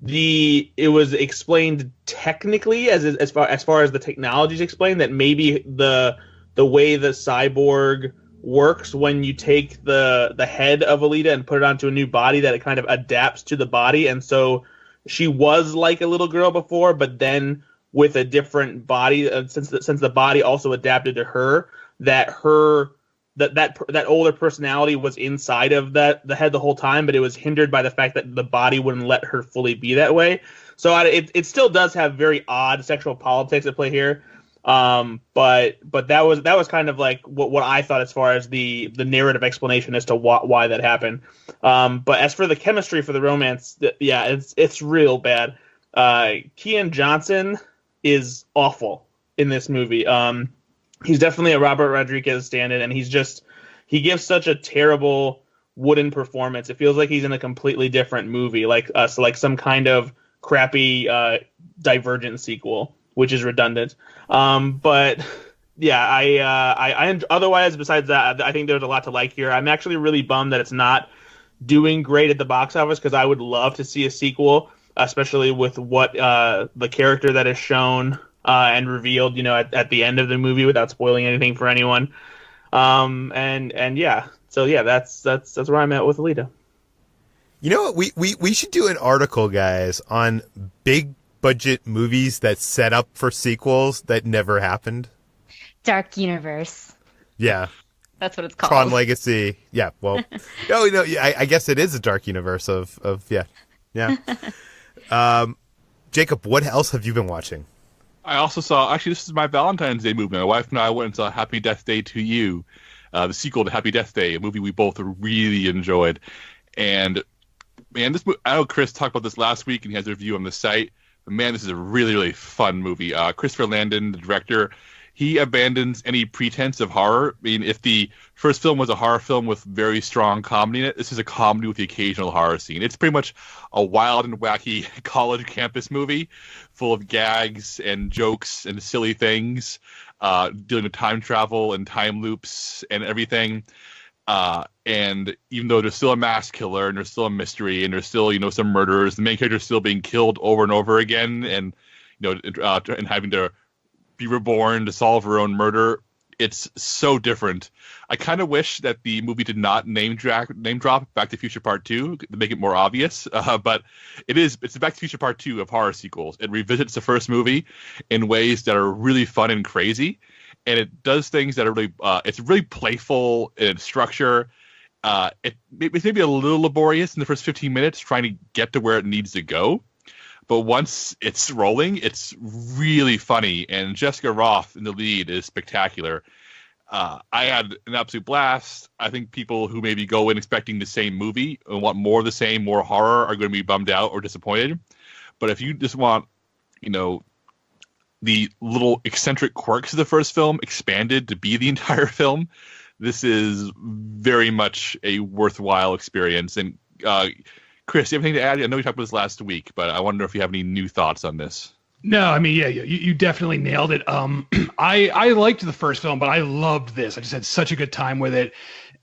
it was explained technically as far as the technology is explained, that maybe the way the cyborg works when you take the head of Alita and put it onto a new body, that it kind of adapts to the body, and so she was like a little girl before, but then with a different body, since the body also adapted to her, that older personality was inside of the head the whole time, but it was hindered by the fact that the body wouldn't let her fully be that way. So it still does have very odd sexual politics at play here, but that was kind of like what I thought as far as the narrative explanation as to why that happened. But as for the chemistry for the romance, yeah, it's real bad. Kean Johnson is awful in this movie. He's definitely a Robert Rodriguez stand-in, and he gives such a terrible wooden performance. It feels like he's in a completely different movie, like some kind of crappy Divergent sequel, which is redundant. But otherwise, besides that, I think there's a lot to like here. I'm actually really bummed that it's not doing great at the box office, because I would love to see a sequel, especially with what the character that is shown and revealed, at the end of the movie, without spoiling anything for anyone. So that's where I'm at with Alita. You know what? We should do an article, guys, on big budget movies that set up for sequels that never happened. Dark Universe. Yeah. That's what it's called. Tron Legacy. Yeah, well, I guess it is a dark universe of yeah. Jacob, what else have you been watching? I also saw, actually, this is my Valentine's Day movie. My wife and I went and saw Happy Death Day to You, the sequel to Happy Death Day, a movie we both really enjoyed. And, man, this movie, I know Chris talked about this last week, and he has a review on the site. But, man, this is a really, really fun movie. Christopher Landon, the director, he abandons any pretense of horror. I mean, if the first film was a horror film with very strong comedy in it, this is a comedy with the occasional horror scene. It's pretty much a wild and wacky college campus movie full of gags and jokes and silly things, dealing with time travel and time loops and everything. And even though there's still a mass killer and there's still a mystery and there's still, some murderers, the main character is still being killed over and over again, and, and having to be reborn to solve her own murder. It's so different. I kind of wish that the movie did not name drop Back to the Future Part 2 to make it more obvious, but it's the Back to the Future Part 2 of horror sequels. It revisits the first movie in ways that are really fun and crazy, and it does things that are really it's really playful in its structure. It's maybe a little laborious in the first 15 minutes trying to get to where it needs to go. But once it's rolling, it's really funny, and Jessica Roth in the lead is spectacular. I had an absolute blast. I think people who maybe go in expecting the same movie and want more of the same, more horror, are going to be bummed out or disappointed. But if you just want, the little eccentric quirks of the first film expanded to be the entire film, this is very much a worthwhile experience. And Chris, do you have anything to add? I know we talked about this last week, but I wonder if you have any new thoughts on this. No, I mean, you definitely nailed it. I liked the first film, but I loved this. I just had such a good time with it.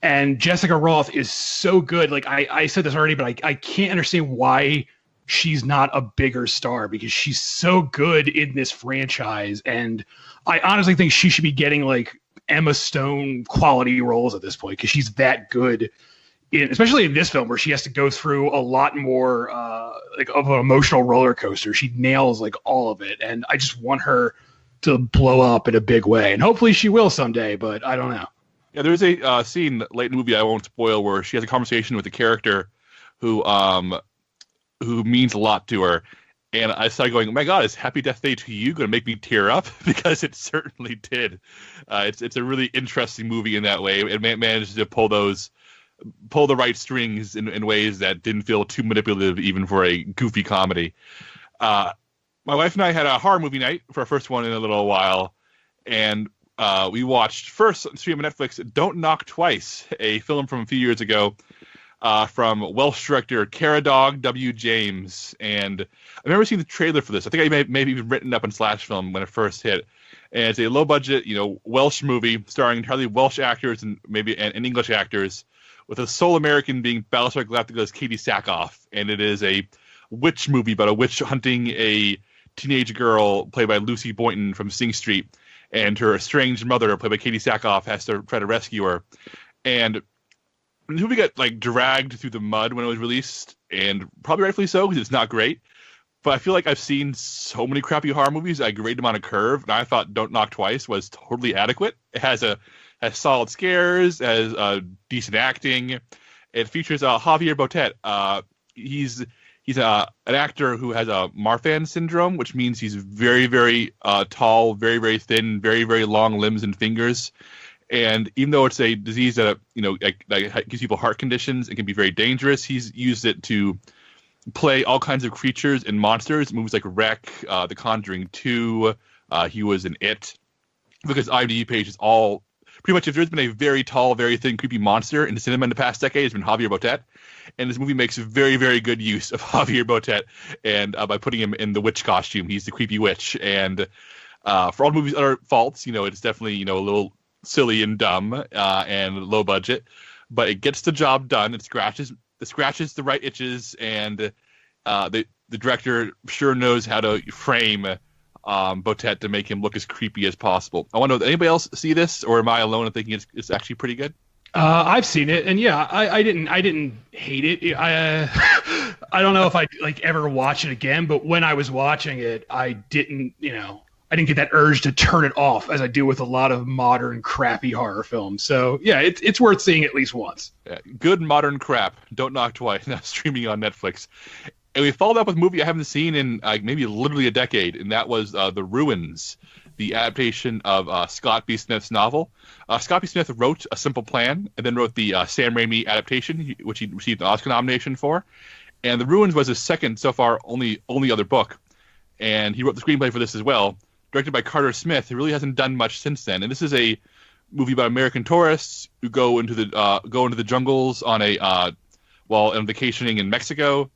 And Jessica Roth is so good. Like I said this already, but I can't understand why she's not a bigger star, because she's so good in this franchise. And I honestly think she should be getting like Emma Stone quality roles at this point, because she's that good. Especially in this film, where she has to go through a lot more of an emotional roller coaster. She nails like all of it, and I just want her to blow up in a big way, and hopefully she will someday. But I don't know. Yeah, there's a scene late in the movie I won't spoil, where she has a conversation with a character who means a lot to her, and I started going, "Oh my God, is Happy Death Day to You going to make me tear up?" Because it certainly did. It's a really interesting movie in that way. It managed to pull the right strings in ways that didn't feel too manipulative, even for a goofy comedy. My wife and I had a horror movie night for our first one in a little while, and we watched first on stream on Netflix Don't Knock Twice, a film from a few years ago from Welsh director Caradog W. James. And I remember seeing the trailer for this. I think I may have even written it up on Slash Film when it first hit. And it's a low-budget, Welsh movie starring entirely Welsh actors and English actors, with a sole American being Battlestar Galactica's Katie Sackhoff. And it is a witch movie about a witch hunting a teenage girl played by Lucy Boynton from Sing Street, and her estranged mother, played by Katie Sackhoff, has to try to rescue her. And the movie got dragged through the mud when it was released, and probably rightfully so, because it's not great. But I feel like I've seen so many crappy horror movies, I grade them on a curve, and I thought Don't Knock Twice was totally adequate. It has solid scares, has decent acting. It features Javier Botet. He's an actor who has a Marfan syndrome, which means he's very, very tall, very, very thin, very, very long limbs and fingers. And even though it's a disease that gives people heart conditions, it can be very dangerous. He's used it to play all kinds of creatures and monsters. Movies like Wreck, The Conjuring 2. He was in It. Because IMDb page is all pretty much, if there's been a very tall, very thin, creepy monster in the cinema in the past decade, it's been Javier Botet. And this movie makes very, very good use of Javier Botet, and by putting him in the witch costume. He's the creepy witch. And For all the movie's other faults, it's definitely, a little silly and dumb and low budget, but it gets the job done. It scratches the right itches, and the director sure knows how to frame Botet to make him look as creepy as possible. I want to know, does anybody else see this, or am I alone in thinking it's actually pretty good? I've seen it, and yeah, I didn't hate it. I don't know if I'd ever watch it again, but when I was watching it, I didn't get that urge to turn it off as I do with a lot of modern crappy horror films. So yeah, it's worth seeing at least once. Yeah, good modern crap. Don't knock twice. Now streaming on Netflix. And we followed up with a movie I haven't seen in maybe literally a decade, and that was The Ruins, the adaptation of Scott B. Smith's novel. Scott B. Smith wrote A Simple Plan, and then wrote the Sam Raimi adaptation, which he received an Oscar nomination for. And The Ruins was his second, so far, only other book. And he wrote the screenplay for this as well, directed by Carter Smith, who really hasn't done much since then. And this is a movie about American tourists who go into the jungles while vacationing in Mexico.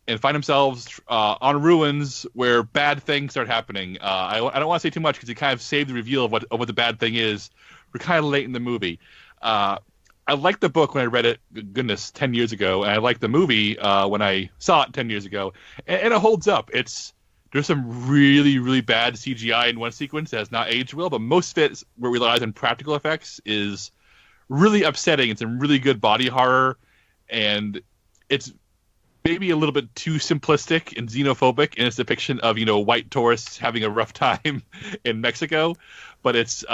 And find themselves on ruins where bad things start happening. I don't want to say too much because it kind of saved the reveal of what the bad thing is. We're kind of late in the movie. I liked the book when I read it, 10 years ago, and I liked the movie when I saw it 10 years ago, and it holds up. There's some really, really bad CGI in one sequence that has not aged well, but most of it, where we relies on practical effects, is really upsetting. It's some really good body horror, and it's maybe a little bit too simplistic and xenophobic in its depiction of white tourists having a rough time in Mexico, but it's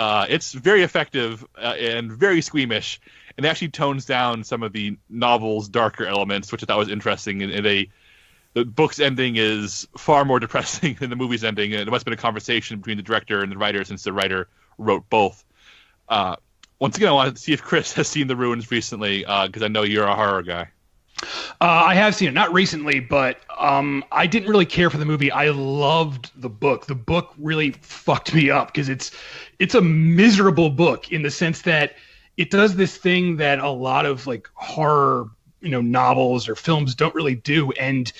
very effective and very squeamish, and actually tones down some of the novel's darker elements, which I thought was interesting. And the book's ending is far more depressing than the movie's ending, and it must have been a conversation between the director and the writer, since the writer wrote both. Once again, I want to see if Chris has seen The Ruins recently, because I know you're a horror guy. I have seen it, not recently, but I didn't really care for the movie. I loved the book. The book really fucked me up because it's a miserable book in the sense that it does this thing that a lot of horror, novels or films don't really do, and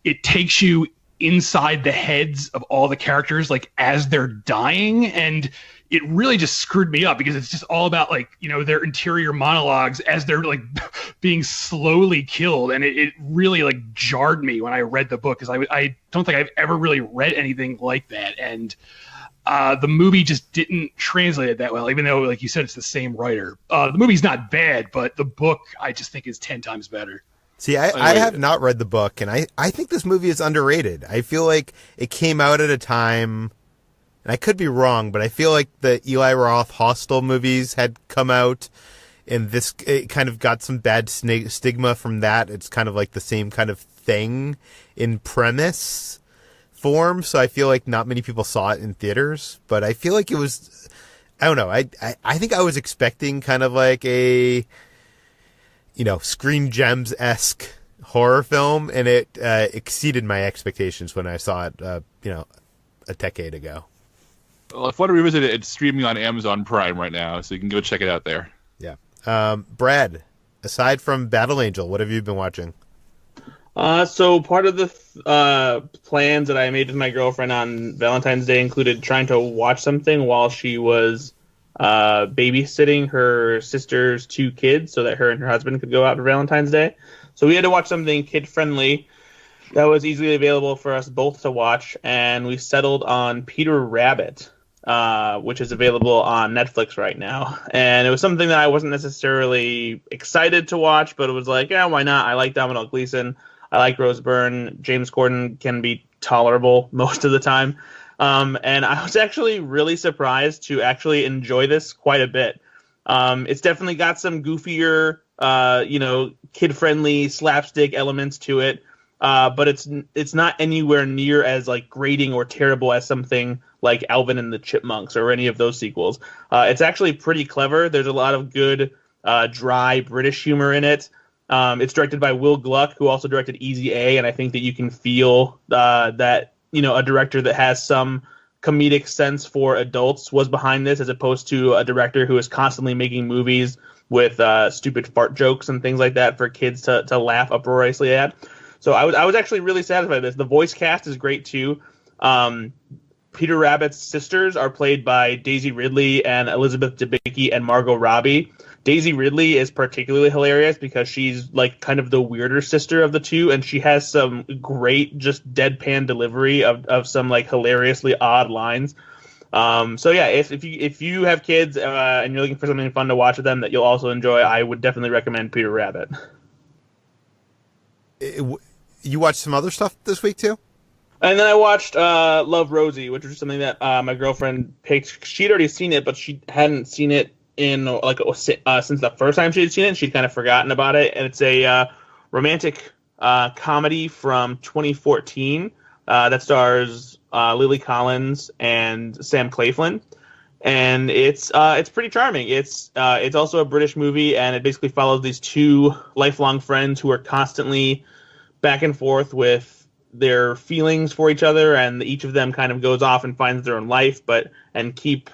it takes you inside the heads of all the characters as they're dying, and it really just screwed me up because it's just all about their interior monologues as they're being slowly killed, and it really jarred me when I read the book because I don't think I've ever really read anything like that, and the movie just didn't translate it that well, even though like you said it's the same writer. The movie's not bad, but the book I just think is 10 times better. See, I have not read the book, and I think this movie is underrated. I feel like it came out at a time, and I could be wrong, but I feel like the Eli Roth Hostel movies had come out, and it kind of got some bad stigma from that. It's kind of like the same kind of thing in premise form, so I feel like not many people saw it in theaters, but I feel like it was, I don't know, I think I was expecting kind of like a, Screen Gems-esque horror film, and it exceeded my expectations when I saw it, a decade ago. Well, if you want to revisit it, it's streaming on Amazon Prime right now, so you can go check it out there. Yeah. Brad, aside from Battle Angel, what have you been watching? So part of the plans that I made with my girlfriend on Valentine's Day included trying to watch something while she was babysitting her sister's 2 kids so that her and her husband could go out for Valentine's Day. So we had to watch something kid-friendly that was easily available for us both to watch, and we settled on Peter Rabbit, which is available on Netflix right now. And it was something that I wasn't necessarily excited to watch, but it was like, yeah, why not? I like Domhnall Gleeson. I like Rose Byrne. James Corden can be tolerable most of the time. And I was actually really surprised to actually enjoy this quite a bit. It's definitely got some goofier, kid-friendly slapstick elements to it. But it's not anywhere near as grating or terrible as something like Alvin and the Chipmunks or any of those sequels. It's actually pretty clever. There's a lot of good, dry British humor in it. It's directed by Will Gluck, who also directed Easy A, and I think that you can feel that a director that has some comedic sense for adults was behind this, as opposed to a director who is constantly making movies with stupid fart jokes and things like that for kids to laugh uproariously at. So I was actually really satisfied with this. The voice cast is great too. Peter Rabbit's sisters are played by Daisy Ridley and Elizabeth Debicki and Margot Robbie. Daisy Ridley is particularly hilarious because she's like kind of the weirder sister of the two, and she has some great just deadpan delivery of some like hilariously odd lines. So yeah, if you have kids and you're looking for something fun to watch with them that you'll also enjoy, I would definitely recommend Peter Rabbit. You watched some other stuff this week too? And then I watched Love, Rosie, which was something that my girlfriend picked. She'd already seen it, but she hadn't seen it in like since the first time she had seen it. She'd kind of forgotten about it, and it's a romantic comedy from 2014 that stars Lily Collins and Sam Claflin, and it's pretty charming. It's also a British movie, and it basically follows these two lifelong friends who are constantly back and forth with their feelings for each other, and each of them kind of goes off and finds their own life, and keep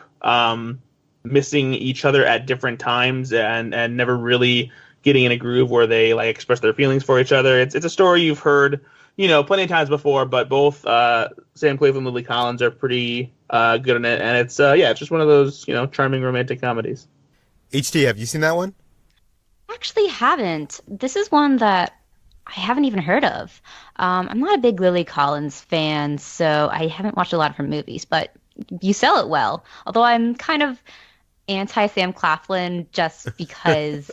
missing each other at different times, and never really getting in a groove where they like express their feelings for each other. It's a story you've heard, plenty of times before, but both Sam Claflin and Lily Collins are pretty good in it, and it's just one of those charming romantic comedies. HT, have you seen that one? Actually haven't. This is one that I haven't even heard of. I'm not a big Lily Collins fan, so I haven't watched a lot of her movies, but you sell it well. Although I'm kind of anti-Sam Claflin just because,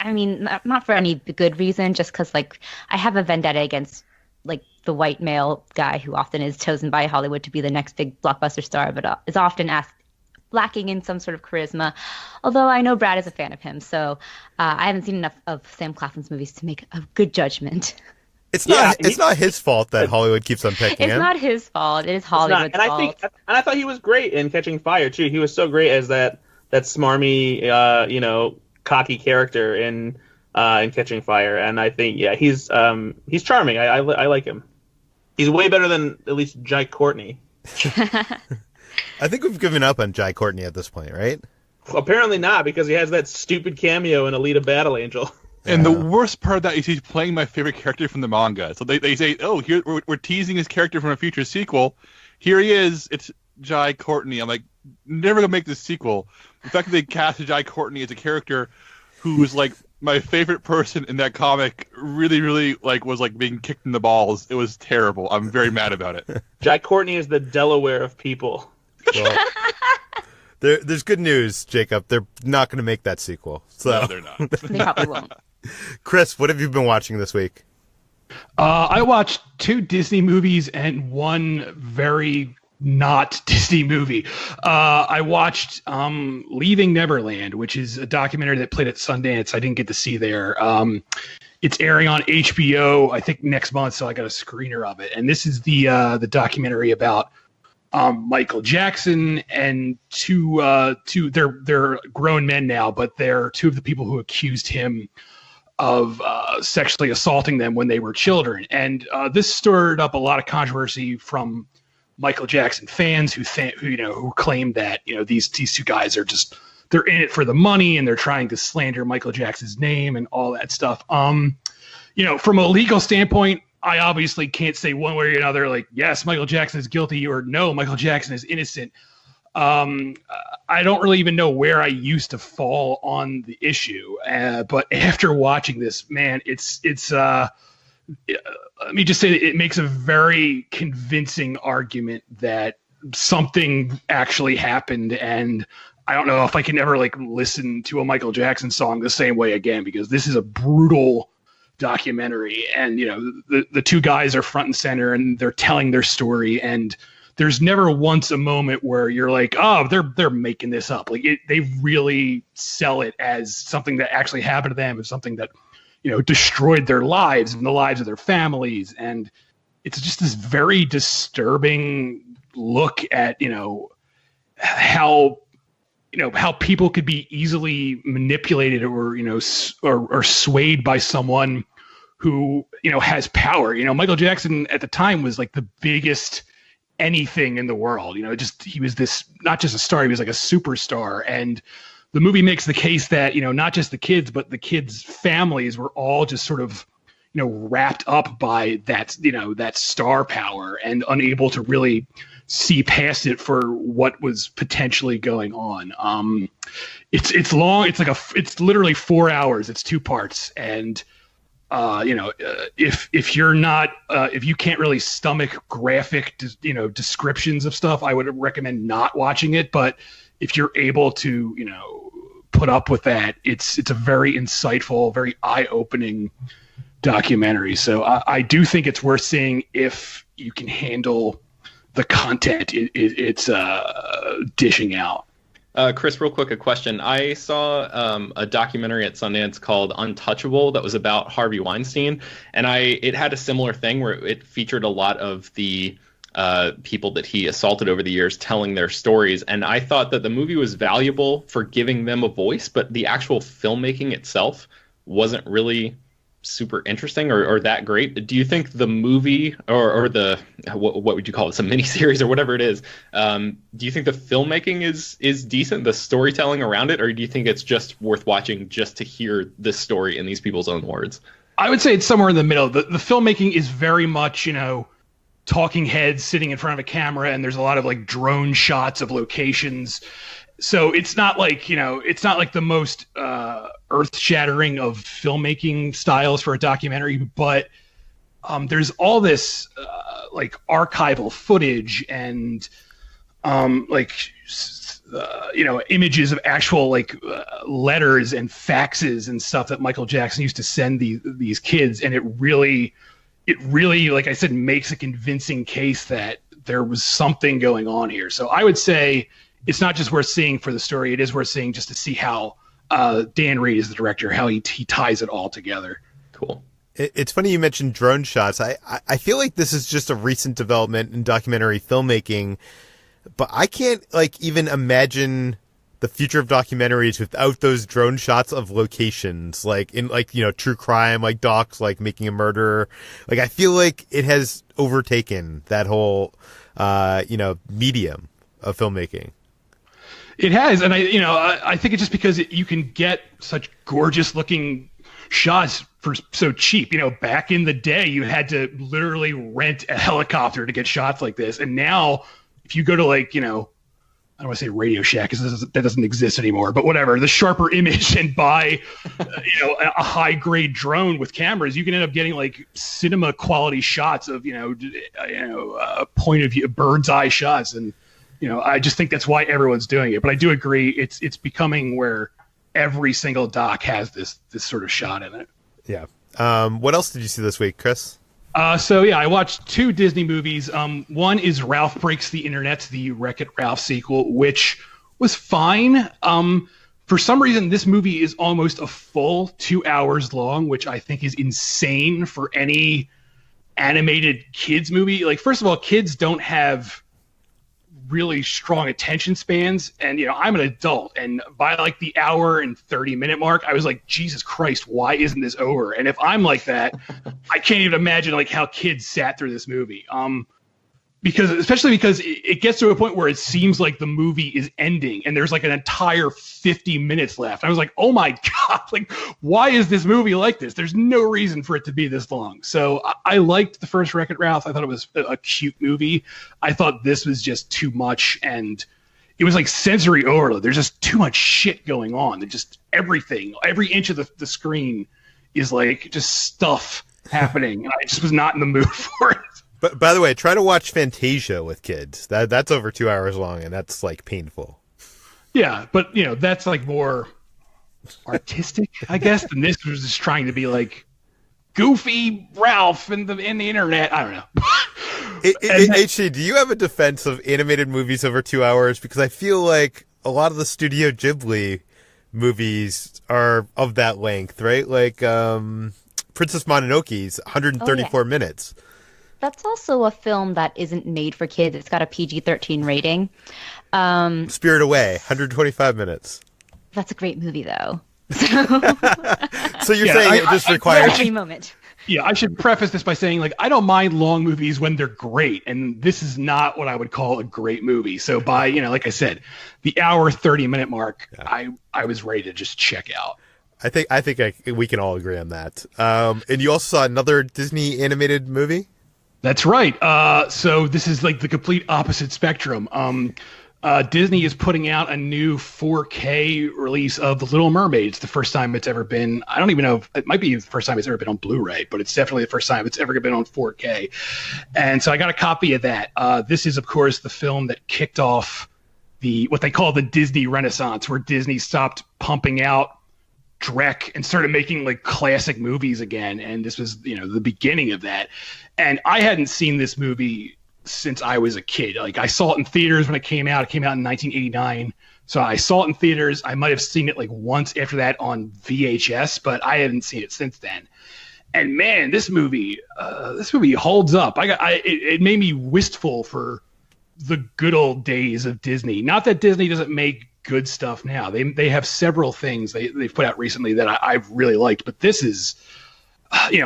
not for any good reason, just because, like, I have a vendetta against, like, the white male guy who often is chosen by Hollywood to be the next big blockbuster star, but is often lacking in some sort of charisma, although I know Brad is a fan of him, so I haven't seen enough of Sam Claflin's movies to make a good judgment. It's not his fault that Hollywood keeps on picking him. It's not his fault. It is Hollywood's fault. I thought he was great in Catching Fire too. He was so great as that smarmy, cocky character in Catching Fire, and I think he's charming. I like him. He's way better than at least Jai Courtney. I think we've given up on Jai Courtney at this point, right? Apparently not, because he has that stupid cameo in Alita Battle Angel. And the worst part of that is he's playing my favorite character from the manga. So they say, oh, here we're teasing his character from a future sequel. Here he is. It's Jai Courtney. I'm like, never gonna make this sequel. The fact that they cast Jai Courtney as a character who's like my favorite person in that comic really, really was being kicked in the balls. It was terrible. I'm very mad about it. Jai Courtney is the Delaware of people. Well, there's good news, Jacob. They're not going to make that sequel. So. No, they're not. They probably won't. Chris, what have you been watching this week? I watched 2 Disney movies and 1 very not Disney movie. I watched Leaving Neverland, which is a documentary that played at Sundance. I didn't get to see there. It's airing on HBO, I think, next month, so I got a screener of it. And this is the documentary about Michael Jackson and they're grown men now, but they're 2 of the people who accused him of sexually assaulting them when they were children. And this stirred up a lot of controversy from Michael Jackson fans who claim that these 2 guys are they're in it for the money and they're trying to slander Michael Jackson's name and all that stuff. From a legal standpoint, I obviously can't say one way or another, like, yes, Michael Jackson is guilty, or no, Michael Jackson is innocent. I don't really even know where I used to fall on the issue. But after watching this, man, it's let me just say that it makes a very convincing argument that something actually happened. And I don't know if I can ever listen to a Michael Jackson song the same way again, because this is a brutal documentary, and the 2 guys are front and center and they're telling their story, and there's never once a moment where you're like, oh, they're making this up. They really sell it as something that actually happened to them, as something that destroyed their lives and the lives of their families. And it's just this very disturbing look at how people could be easily manipulated or swayed by someone who, has power. Michael Jackson at the time was the biggest anything in the world. He was this, not just a star, he was like a superstar. And the movie makes the case that, not just the kids, but the kids' families were all just sort of, wrapped up by that, that star power and unable to really see past it for what was potentially going on. It's long. It's literally 4 hours. It's 2 parts, and if you're not if you can't really stomach graphic descriptions of stuff, I would recommend not watching it. But if you're able to put up with that, it's a very insightful, very eye-opening documentary. So I do think it's worth seeing if you can handle the content it's dishing out. Chris, real quick, a question. I saw a documentary at Sundance called Untouchable that was about Harvey Weinstein, and it had a similar thing where it featured a lot of the people that he assaulted over the years telling their stories, and I thought that the movie was valuable for giving them a voice, but the actual filmmaking itself wasn't really super interesting or that great. Do you think the movie or the what would you call it, some miniseries or whatever it is, do you think the filmmaking is decent, the storytelling around it, or do you think it's just worth watching just to hear this story in these people's own words? I would say it's somewhere in the middle. The filmmaking is very much talking heads sitting in front of a camera, and there's a lot of like drone shots of locations. So it's not like the most earth-shattering of filmmaking styles for a documentary, but there's all this like archival footage and images of actual letters and faxes and stuff that Michael Jackson used to send these kids, and it really, like I said, makes a convincing case that there was something going on here. So I would say it's not just worth seeing for the story; it is worth seeing just to see how Dan Reed is the director, how he ties it all together. Cool. It's funny you mentioned drone shots. I feel like this is just a recent development in documentary filmmaking, but I can't even imagine the future of documentaries without those drone shots of locations, in true crime, like docs, like Making a Murderer. I feel like it has overtaken that whole medium of filmmaking. It has, and I think it's just because you can get such gorgeous looking shots for so cheap. Back in the day, you had to literally rent a helicopter to get shots like this, and now if you go to I don't want to say Radio Shack because that doesn't exist anymore, but whatever, the Sharper Image, and buy a high grade drone with cameras, you can end up getting cinema quality shots of point of view, bird's eye shots, and I just think that's why everyone's doing it. But I do agree, it's becoming where every single doc has this sort of shot in it. Yeah. What else did you see this week, Chris? I watched 2 Disney movies. One is Ralph Breaks the Internet, the Wreck-It Ralph sequel, which was fine. For some reason, this movie is almost a full 2 hours long, which I think is insane for any animated kids movie. First of all, kids don't have really strong attention spans, and I'm an adult, and by the hour and 30-minute mark I was like, Jesus Christ, why isn't this over? And if I'm like that, I can't even imagine how kids sat through this movie, especially because it gets to a point where it seems like the movie is ending and there's an entire 50 minutes left. I was like, oh my god, why is this movie like this? There's no reason for it to be this long. So I liked the first Wreck-It Ralph. I thought it was a cute movie. I thought this was just too much, and it was sensory overload. There's just too much shit going on. There's just everything, every inch of the screen is just stuff happening, and I just was not in the mood for it. But by the way, try to watch Fantasia with kids. That's over 2 hours long, and that's painful. Yeah, but that's more artistic, I guess, than this was just trying to be goofy Ralph in the internet. I don't know. HC, do you have a defense of animated movies over 2 hours? Because I feel like a lot of the Studio Ghibli movies are of that length, right? Princess Mononoke's 134 minutes. That's also a film that isn't made for kids. It's got a PG-13 rating. Spirit Away, 125 minutes. That's a great movie, though. So you're saying it just requires... Every moment. Yeah, I should preface this by saying, I don't mind long movies when they're great, and this is not what I would call a great movie. So by, like I said, the hour, 30-minute mark, yeah. I was ready to just check out. I think we can all agree on that. And you also saw another Disney animated movie? That's right. So this is like the complete opposite spectrum. Disney is putting out a new 4K release of The Little Mermaid. It's the first time it's ever been. I don't even know if it might be the first time it's ever been on Blu-ray, but it's definitely the first time it's ever been on 4K. And so I got a copy of that. This is, of course, the film that kicked off what they call the Disney Renaissance, where Disney stopped pumping out Drek and started making like classic movies again. And this was, the beginning of that. And I hadn't seen this movie since I was a kid. Like, I saw it in theaters when it came out. It came out in 1989. So I saw it in theaters. I might have seen it like once after that on VHS, but I haven't seen it since then. And man, this movie holds up. It made me wistful for the good old days of Disney. Not that Disney doesn't make good stuff now. They have several things they've put out recently that I've really liked, but this is,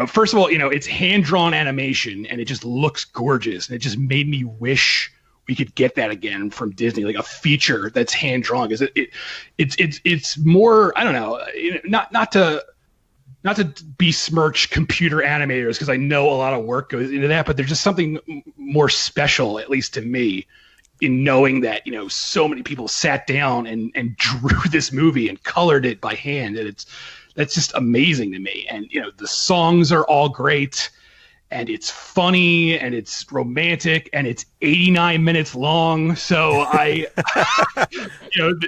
first of all, it's hand-drawn animation and it just looks gorgeous. And it just made me wish we could get that again from Disney, like a feature that's hand-drawn. Because it's more, I don't know, not to besmirch computer animators, because I know a lot of work goes into that, but there's just something more special, at least to me, in knowing that, so many people sat down and drew this movie and colored it by hand. And that's just amazing to me. And, the songs are all great, and it's funny, and it's romantic, and it's 89 minutes long. So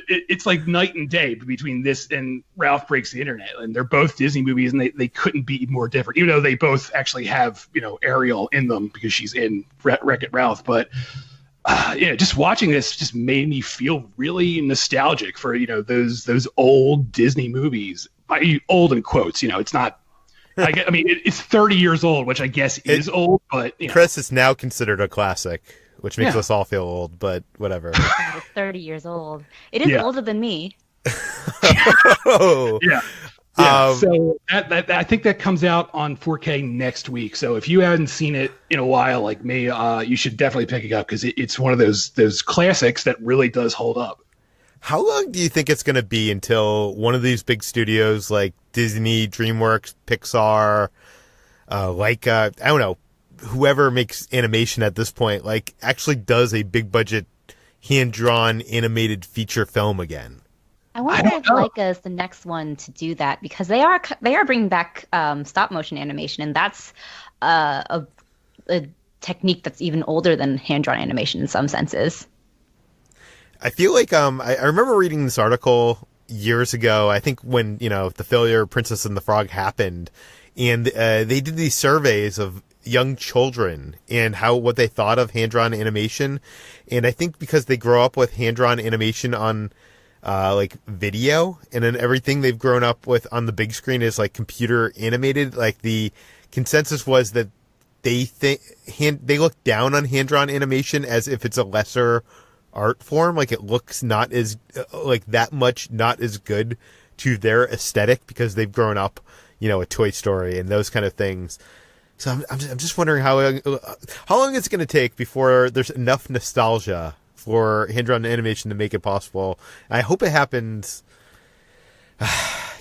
it's like night and day between this and Ralph Breaks the Internet. And they're both Disney movies, and they couldn't be more different, even though they both actually have, Ariel in them because she's in Wreck-It Ralph. But just watching this just made me feel really nostalgic for, those old Disney movies. Old in quotes, it's not. It's 30 years old, which I guess is old, but Chris is now considered a classic, which makes us all feel old. But whatever. It's 30 years old. It is older than me. Oh. Yeah. So I think that comes out on 4K next week. So if you haven't seen it in a while, like me, you should definitely pick it up, because it's one of those classics that really does hold up. How long do you think it's going to be until one of these big studios like Disney, DreamWorks, Pixar, Laika, I don't know, whoever makes animation at this point, like actually does a big budget hand-drawn animated feature film again? I wonder if Laika is the next one to do that, because they are bringing back stop motion animation, and that's a technique that's even older than hand-drawn animation in some senses. I feel like I remember reading this article years ago, I think when, the failure of Princess and the Frog happened, and they did these surveys of young children and what they thought of hand-drawn animation. And I think because they grow up with hand-drawn animation on like video, and then everything they've grown up with on the big screen is like computer animated, like the consensus was that they look down on hand-drawn animation as if it's a lesser art form, like it looks not as like that much not as good to their aesthetic because they've grown up, with Toy Story and those kind of things. So I'm just wondering how long it's going to take before there's enough nostalgia for hand-drawn animation to make it possible. And I hope it happens,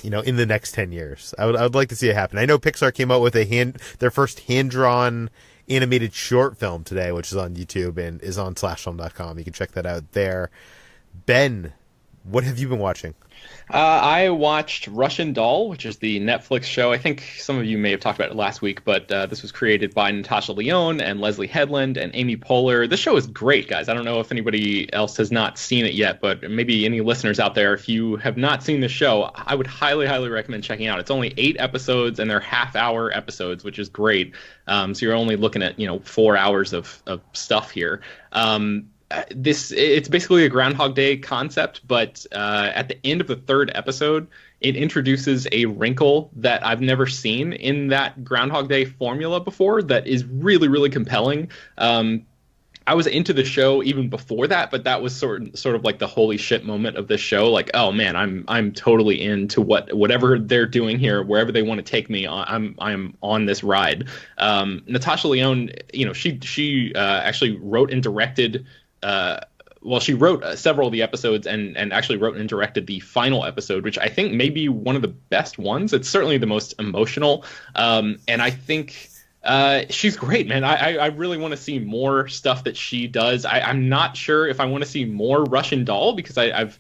in the next 10 years. I would like to see it happen. I know Pixar came out with their first hand-drawn animated short film today, which is on YouTube and is on slashfilm.com. You can check that out there. Ben, what have you been watching? I watched Russian Doll, which is the Netflix show. I think some of you may have talked about it last week, but this was created by Natasha Lyonne and Leslie Headland and Amy Poehler. This show is great, guys. I don't know if anybody else has not seen it yet, but maybe any listeners out there, if you have not seen the show, I would highly, highly recommend checking it out. It's only 8 episodes, and they're half-hour episodes, which is great. So you're only looking at 4 hours of stuff here. It's basically a Groundhog Day concept, but at the end of the 3rd episode, it introduces a wrinkle that I've never seen in that Groundhog Day formula before that is really, really compelling. I was into the show even before that, but that was sort of like the holy shit moment of this show. Like, oh man, I'm totally into whatever they're doing here, wherever they want to take me. I'm on this ride. Natasha Lyonne, she actually wrote and directed. She wrote several of the episodes and actually wrote and directed the final episode, which I think may be one of the best ones. It's certainly the most emotional. And I think She's great, man. I really want to see more stuff that she does. I'm not sure if I want to see more Russian Doll, because I've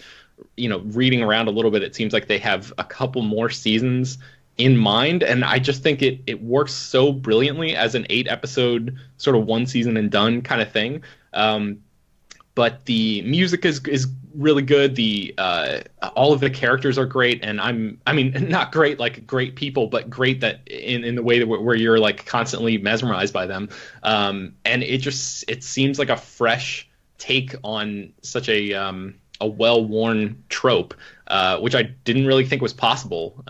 reading around a little bit, it seems like they have a couple more seasons in mind, and I just think it works so brilliantly as an 8-episode sort of one season and done kind of thing. But the music is really good. The all of the characters are great, and I mean not great like great people, but great that in the way that where you're like constantly mesmerized by them. And it seems like a fresh take on such a well-worn trope, which I didn't really think was possible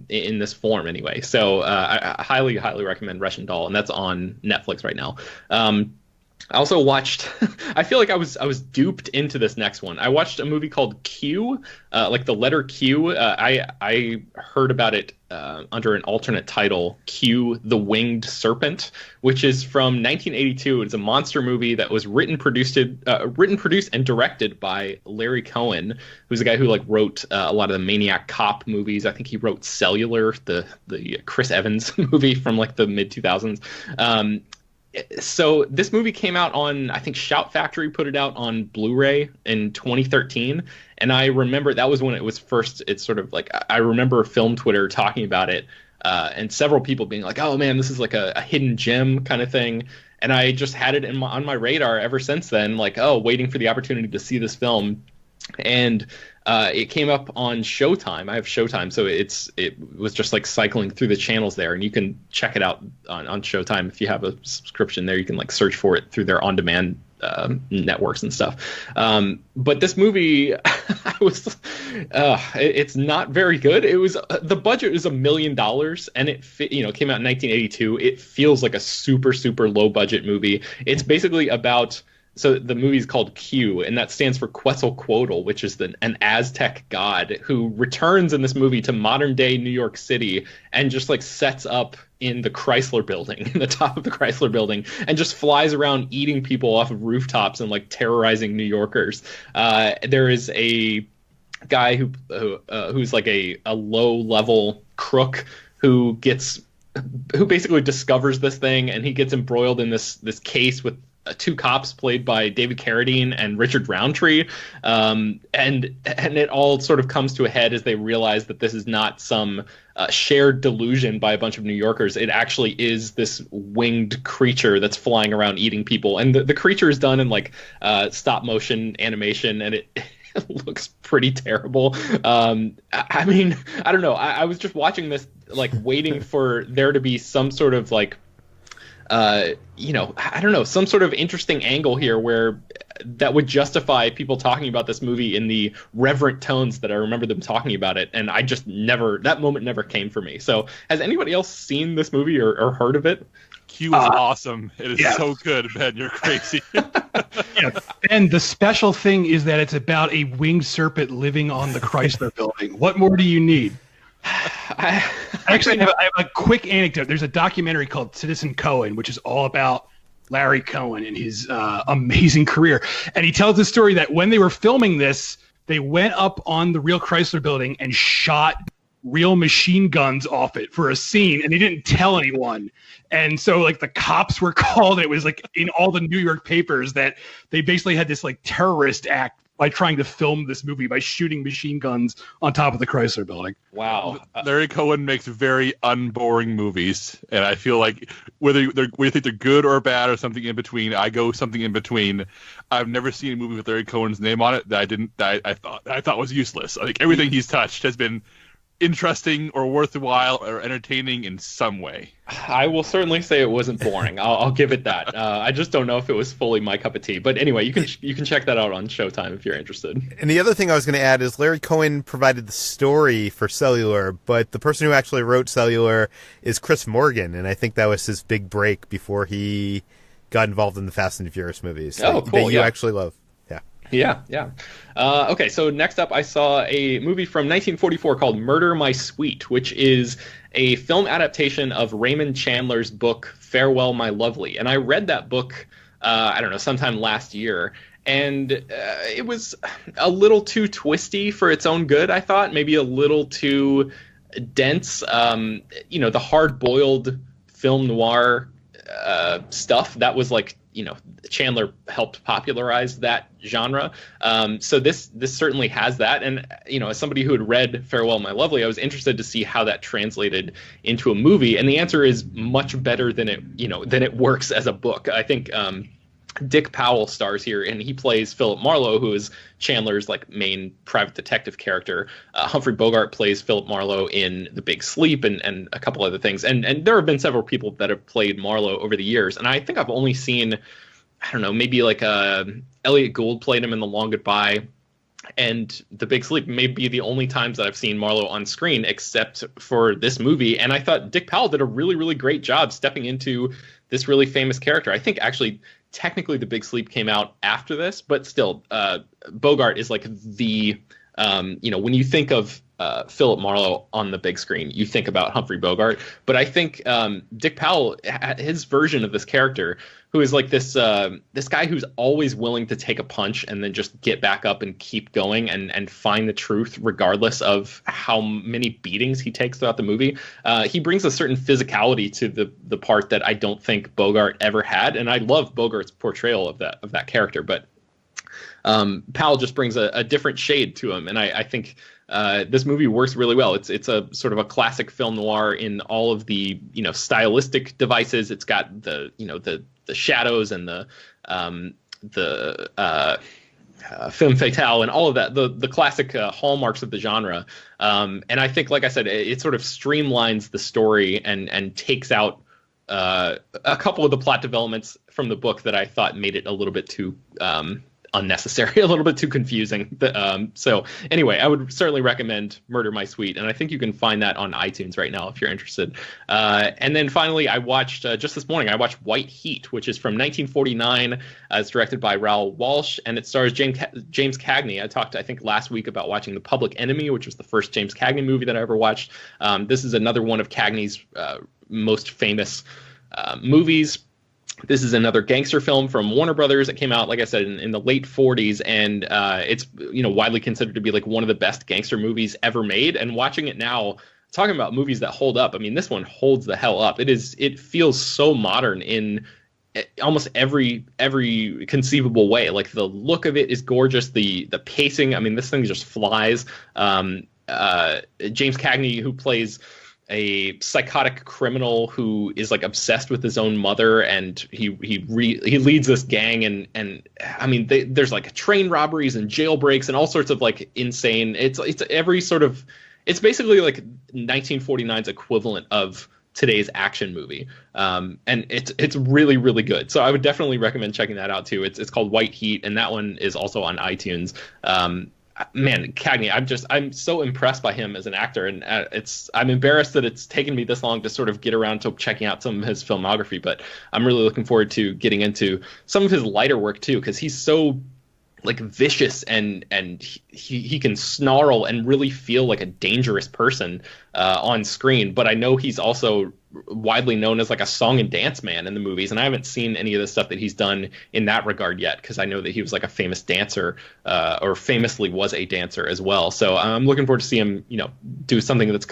in this form anyway. So I highly recommend Russian Doll, and that's on Netflix right now. I also watched I feel like I was duped into this next one. I watched a movie called Q, like the letter Q. I heard about it under an alternate title, Q, the Winged Serpent, which is from 1982. It's a monster movie that was written, produced, and directed by Larry Cohen, who's the guy who like wrote a lot of the Maniac Cop movies. I think he wrote Cellular, the Chris Evans movie from like the mid 2000s. So this movie came out on, I think Shout Factory put it out on Blu-ray in 2013. And I remember that was when it was first, it's sort of like, I remember Film Twitter talking about it and several people being like, oh man, this is like a hidden gem kind of thing. And I just had it on my radar ever since then, like, waiting for the opportunity to see this film. And it came up on Showtime. I have Showtime, so it was just like cycling through the channels there, and you can check it out on Showtime if you have a subscription there. You can like search for it through their on-demand networks and stuff. But this movie, it's not very good. It was the budget is $1 million, and it came out in 1982. It feels like a super low budget movie. It's basically about. So the movie is called Q, and that stands for Quetzalcoatl, which is an Aztec god who returns in this movie to modern day New York City and just like sets up in the Chrysler Building, in the top of the Chrysler Building, and just flies around eating people off of rooftops and like terrorizing New Yorkers. There is a guy who's like a low level crook who basically discovers this thing, and he gets embroiled in this case with two cops played by David Carradine and Richard Roundtree, and it all sort of comes to a head as they realize that this is not some shared delusion by a bunch of New Yorkers. It actually is this winged creature that's flying around eating people, and the creature is done in like stop motion animation, and it looks pretty terrible. I mean, I don't know. I was just watching this, like waiting for there to be some sort of like I don't know, some sort of interesting angle here where that would justify people talking about this movie in the reverent tones that I remember them talking about it. And I just that moment never came for me. So has anybody else seen this movie or heard of it? Q is awesome. It is so good, Ben. You're crazy. And the special thing is that it's about a winged serpent living on the Chrysler Building. What more do you need? I have a quick anecdote. There's a documentary called Citizen Cohen, which is all about Larry Cohen and his amazing career. And he tells the story that when they were filming this, they went up on the real Chrysler Building and shot real machine guns off it for a scene, and they didn't tell anyone. And so like the cops were called. It was like in all the New York papers that they basically had this like terrorist act by trying to film this movie by shooting machine guns on top of the Chrysler Building. Wow. Larry Cohen makes very unboring movies, and I feel like whether you think they're good or bad or something in between, I go something in between. I've never seen a movie with Larry Cohen's name on it that I thought was useless. I think everything he's touched has been interesting or worthwhile or entertaining in some way. I will certainly say it wasn't boring. I'll give it that. I just don't know if it was fully my cup of tea. But anyway, you can check that out on Showtime if you're interested. And the other thing I was going to add is Larry Cohen provided the story for Cellular, but the person who actually wrote Cellular is Chris Morgan, and I think that was his big break before he got involved in the Fast and Furious movies. Oh, cool. That you actually love. Yeah. Okay, so next up I saw a movie from 1944 called Murder, My Sweet, which is a film adaptation of Raymond Chandler's book Farewell, My Lovely. And I read that book, sometime last year. And it was a little too twisty for its own good, I thought. Maybe a little too dense. The hard-boiled film noir stuff. That was like, Chandler helped popularize that genre. So this certainly has that. And, as somebody who had read Farewell My Lovely, I was interested to see how that translated into a movie. And the answer is much better than it works as a book. I think Dick Powell stars here, and he plays Philip Marlowe, who is Chandler's like main private detective character. Humphrey Bogart plays Philip Marlowe in The Big Sleep and a couple other things. And there have been several people that have played Marlowe over the years. And I think I've only seen, I don't know, maybe like Elliot Gould played him in The Long Goodbye and The Big Sleep may be the only times that I've seen Marlowe on screen except for this movie. And I thought Dick Powell did a really, really great job stepping into this really famous character. I think actually technically The Big Sleep came out after this, but still Bogart is like the, when you think of Philip Marlowe on the big screen, you think about Humphrey Bogart. But I think Dick Powell, his version of this character, who is like this guy who's always willing to take a punch and then just get back up and keep going and find the truth regardless of how many beatings he takes throughout the movie. He brings a certain physicality to the part that I don't think Bogart ever had, and I love Bogart's portrayal of that character. But Powell just brings a different shade to him, and I think this movie works really well. It's a sort of a classic film noir in all of the stylistic devices. It's got the shadows and the femme fatale and all of that, the classic hallmarks of the genre. And I think, like I said, it sort of streamlines the story and takes out a couple of the plot developments from the book that I thought made it a little bit too unnecessary, a little bit too confusing. So anyway, I would certainly recommend Murder My Sweet, and I think you can find that on iTunes right now if you're interested. And then finally, I watched just this morning, I watched White Heat, which is from 1949. It's directed by Raoul Walsh, and it stars James Cagney. I talked, I think, last week about watching The Public Enemy, which was the first James Cagney movie that I ever watched. This is another one of Cagney's most famous movies. This is another gangster film from Warner Brothers. It came out, like I said, in the late 40s, and it's widely considered to be like one of the best gangster movies ever made. And watching it now, talking about movies that hold up, I mean, this one holds the hell up. It feels so modern in almost every conceivable way. Like the look of it is gorgeous. The pacing, I mean, this thing just flies. James Cagney, who plays a psychotic criminal who is like obsessed with his own mother, and he leads this gang, and I mean there's like train robberies and jailbreaks and all sorts of like insane. It's every sort of, it's basically like 1949's equivalent of today's action movie, and it's really, really good. So I would definitely recommend checking that out too. It's called White Heat, and that one is also on iTunes. Man, Cagney, I'm so impressed by him as an actor, and I'm embarrassed that it's taken me this long to sort of get around to checking out some of his filmography, but I'm really looking forward to getting into some of his lighter work too, because he's so like vicious and he can snarl and really feel like a dangerous person on screen. But I know he's also widely known as like a song and dance man in the movies, and I haven't seen any of the stuff that he's done in that regard yet, because I know that he was like a famous dancer, or famously was a dancer as well. So I'm looking forward to see him, do something that's a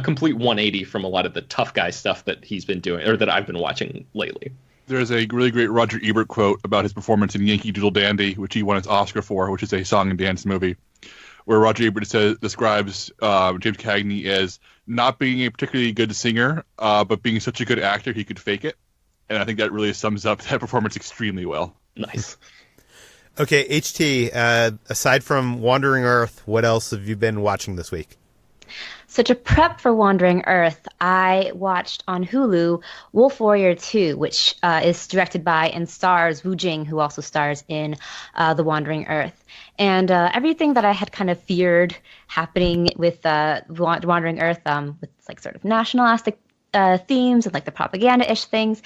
complete 180 from a lot of the tough guy stuff that he's been doing, or that I've been watching lately. There's a really great Roger Ebert quote about his performance in Yankee Doodle Dandy, which he won his Oscar for, which is a song and dance movie, where Roger Ebert describes James Cagney as not being a particularly good singer, but being such a good actor he could fake it. And I think that really sums up that performance extremely well. Nice. Okay, HT, aside from Wandering Earth, what else have you been watching this week? So to prep for Wandering Earth, I watched on Hulu Wolf Warrior 2, which is directed by and stars Wu Jing, who also stars in The Wandering Earth. And everything that I had kind of feared happening with Wandering Earth, with like sort of nationalistic themes and like the propaganda-ish things,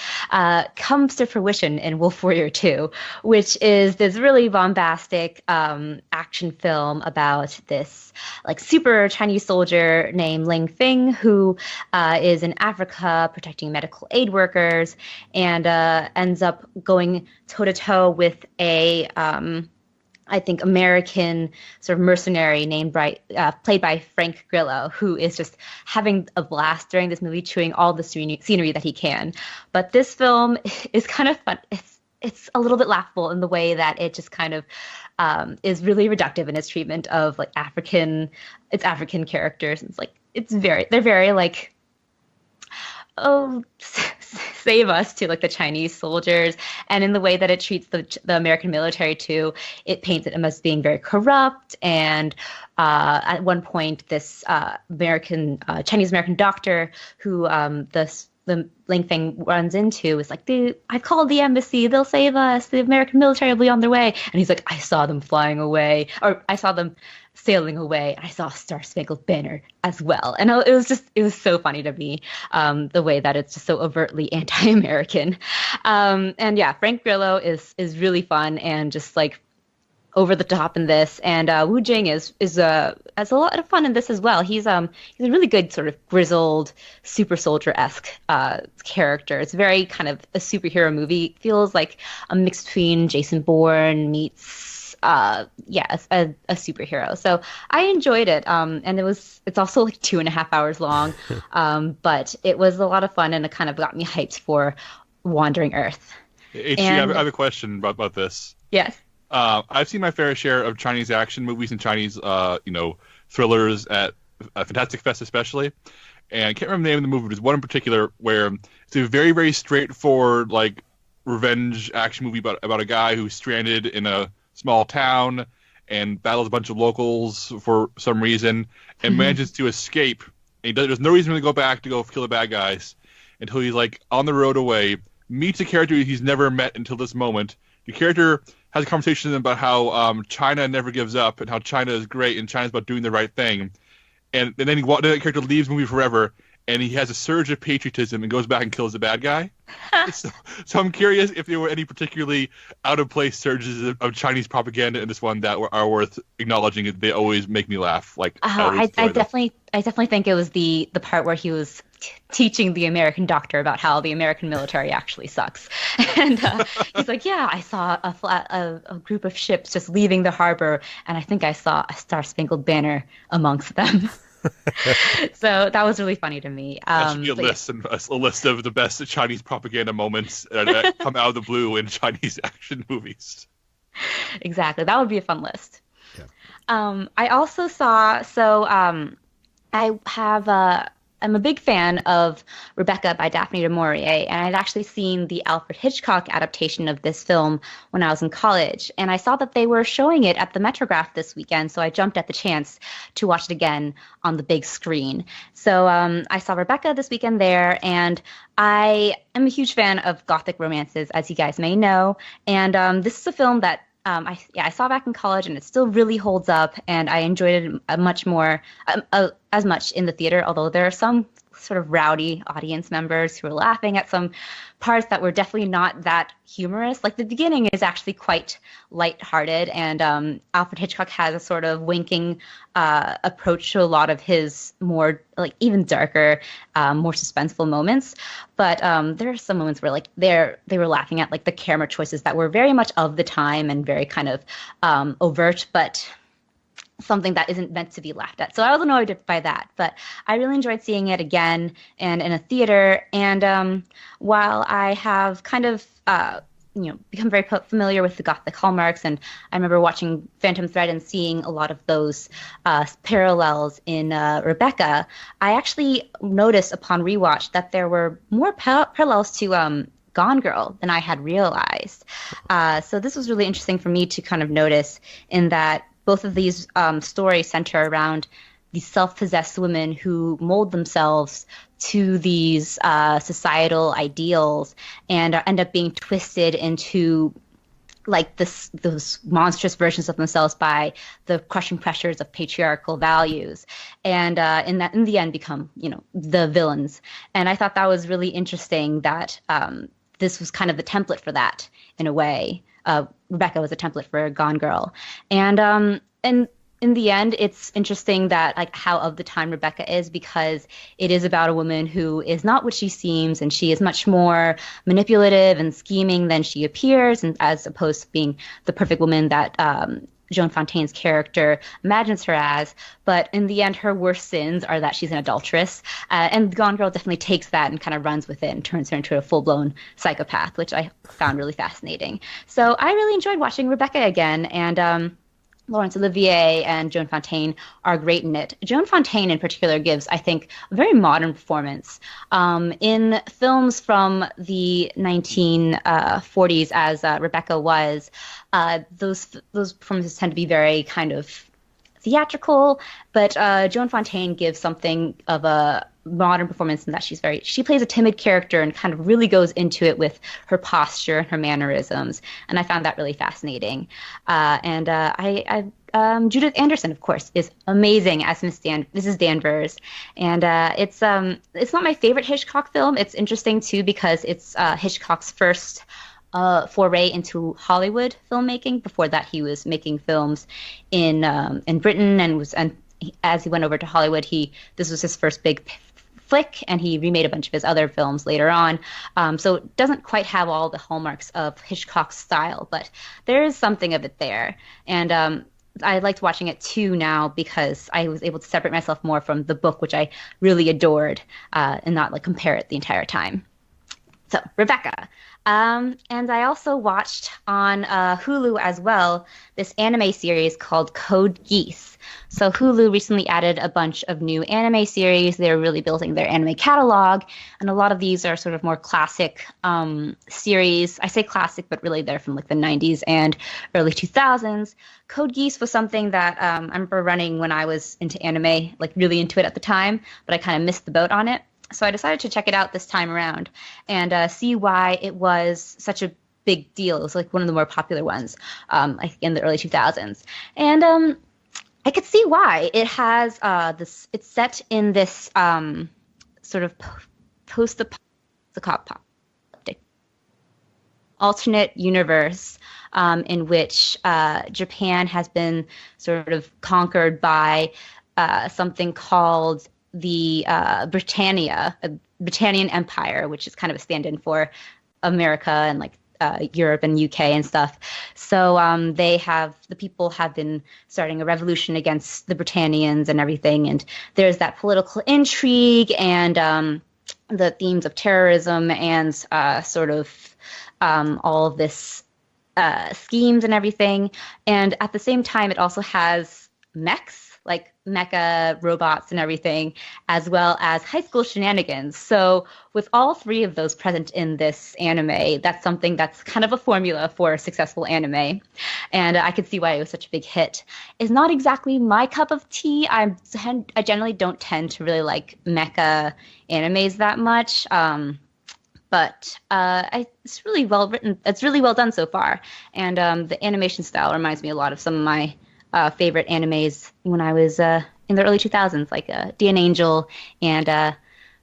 comes to fruition in Wolf Warrior 2, which is this really bombastic action film about this like super Chinese soldier named Ling Fing, who is in Africa protecting medical aid workers, and ends up going toe-to-toe with a I think, American sort of mercenary played by Frank Grillo, who is just having a blast during this movie, chewing all the scenery that he can. But this film is kind of fun. It's a little bit laughable in the way that it just kind of is really reductive in its treatment of like African characters. It's like they're very like, oh, save us to like the Chinese soldiers, and in the way that it treats the American military too, it paints it as being very corrupt. And at one point, this Chinese American doctor who the Ling Feng runs into is like, I called the embassy, they'll save us, the American military will be on their way. And he's like, I saw them flying away, or I saw them sailing away. I saw a Star-Spangled Banner as well. And it was so funny to me, the way that it's just so overtly anti-American. And yeah, Frank Grillo is really fun and just like over the top in this, and Wu Jing has a lot of fun in this as well. He's a really good sort of grizzled super soldier-esque character. It's very kind of a superhero movie. It feels like a mix between Jason Bourne meets a superhero. So I enjoyed it, and it's also like 2.5 hours long, but it was a lot of fun, and it kind of got me hyped for Wandering Earth. HG, I have a question about this. Yes. I've seen my fair share of Chinese action movies and Chinese, thrillers at Fantastic Fest especially. And I can't remember the name of the movie, but there's one in particular where it's a very, very straightforward, like, revenge action movie about a guy who's stranded in a small town and battles a bunch of locals for some reason and manages to escape. And there's no reason to go back to go kill the bad guys until he's, like, on the road away, meets a character he's never met until this moment. The character has a conversation about how China never gives up and how China is great and China's about doing the right thing. And then that character leaves the movie forever, and he has a surge of patriotism and goes back and kills the bad guy. So I'm curious if there were any particularly out-of-place surges of Chinese propaganda in this one that are worth acknowledging. They always make me laugh. Like I definitely think it was the part where he was teaching the American doctor about how the American military actually sucks. And he's like, yeah, I saw a group of ships just leaving the harbor, and I think I saw a Star-Spangled Banner amongst them. So that was really funny to me. That should be a list of the best Chinese propaganda moments that come out of the blue in Chinese action movies. Exactly. That would be a fun list. Yeah. I also saw, I'm a big fan of Rebecca by Daphne du Maurier, and I'd actually seen the Alfred Hitchcock adaptation of this film when I was in college, and I saw that they were showing it at the Metrograph this weekend, so I jumped at the chance to watch it again on the big screen. So I saw Rebecca this weekend there, and I am a huge fan of Gothic romances, as you guys may know, and this is a film that I saw back in college, and it still really holds up, and I enjoyed it much more, as much in the theater, although there are some sort of rowdy audience members who were laughing at some parts that were definitely not that humorous. Like the beginning is actually quite lighthearted, and Alfred Hitchcock has a sort of winking approach to a lot of his more like even darker, more suspenseful moments. But there are some moments where like they were laughing at like the camera choices that were very much of the time and very kind of overt, but something that isn't meant to be laughed at. So I was annoyed by that, but I really enjoyed seeing it again and in a theater. And while I have kind of become very familiar with the Gothic hallmarks, and I remember watching Phantom Thread and seeing a lot of those parallels in Rebecca, I actually noticed upon rewatch that there were more parallels to Gone Girl than I had realized. So this was really interesting for me to kind of notice, in that both of these stories center around these self-possessed women who mold themselves to these societal ideals and end up being twisted into like those monstrous versions of themselves by the crushing pressures of patriarchal values, and in the end become the villains. And I thought that was really interesting that this was kind of the template for that in a way. Rebecca was a template for Gone Girl, and in the end, it's interesting that like how of the time Rebecca is, because it is about a woman who is not what she seems, and she is much more manipulative and scheming than she appears, and as opposed to being the perfect woman that Joan Fontaine's character imagines her as, but in the end, her worst sins are that she's an adulteress. And Gone Girl definitely takes that and kind of runs with it and turns her into a full-blown psychopath, which I found really fascinating. So I really enjoyed watching Rebecca again, and Laurence Olivier and Joan Fontaine are great in it. Joan Fontaine in particular gives, I think, a very modern performance. In films from the 1940s, as Rebecca was, those performances tend to be very kind of theatrical, but Joan Fontaine gives something of a modern performance in that she plays a timid character and kind of really goes into it with her posture and her mannerisms, and I found that really fascinating. Judith Anderson, of course, is amazing as Mrs. Danvers, and it's not my favorite Hitchcock film. It's interesting too because it's Hitchcock's first foray into Hollywood filmmaking. Before that, he was making films in Britain, and as he went over to Hollywood, this was his first big flick, and he remade a bunch of his other films later on. So it doesn't quite have all the hallmarks of Hitchcock's style, but there is something of it there. And I liked watching it too now because I was able to separate myself more from the book, which I really adored, and not like compare it the entire time. So Rebecca. And I also watched on Hulu as well this anime series called Code Geass. So Hulu recently added a bunch of new anime series. They're really building their anime catalog, and a lot of these are sort of more classic series. I say classic, but really they're from like the 90s and early 2000s. Code Geass was something that I remember running when I was into anime, like really into it at the time, but I kind of missed the boat on it. So I decided to check it out this time around and see why it was such a big deal. It was like one of the more popular ones in the early 2000s. And I could see why. It has it's set in this sort of post-apocalyptic alternate universe in which Japan has been sort of conquered by something called the Britannian Empire, which is kind of a stand-in for America and like Europe and UK and stuff. So the people have been starting a revolution against the Britannians and everything, and there's that political intrigue and the themes of terrorism and sort of all of this schemes and everything. And at the same time, it also has mechs, like mecha robots and everything, as well as high school shenanigans. So with all three of those present in this anime, that's something that's kind of a formula for a successful anime. And I could see why it was such a big hit. It's not exactly my cup of tea. I generally don't tend to really like mecha animes that much. But it's really well written. It's really well done so far. And the animation style reminds me a lot of some of my favorite animes when I was in the early 2000s, like Dean Angel and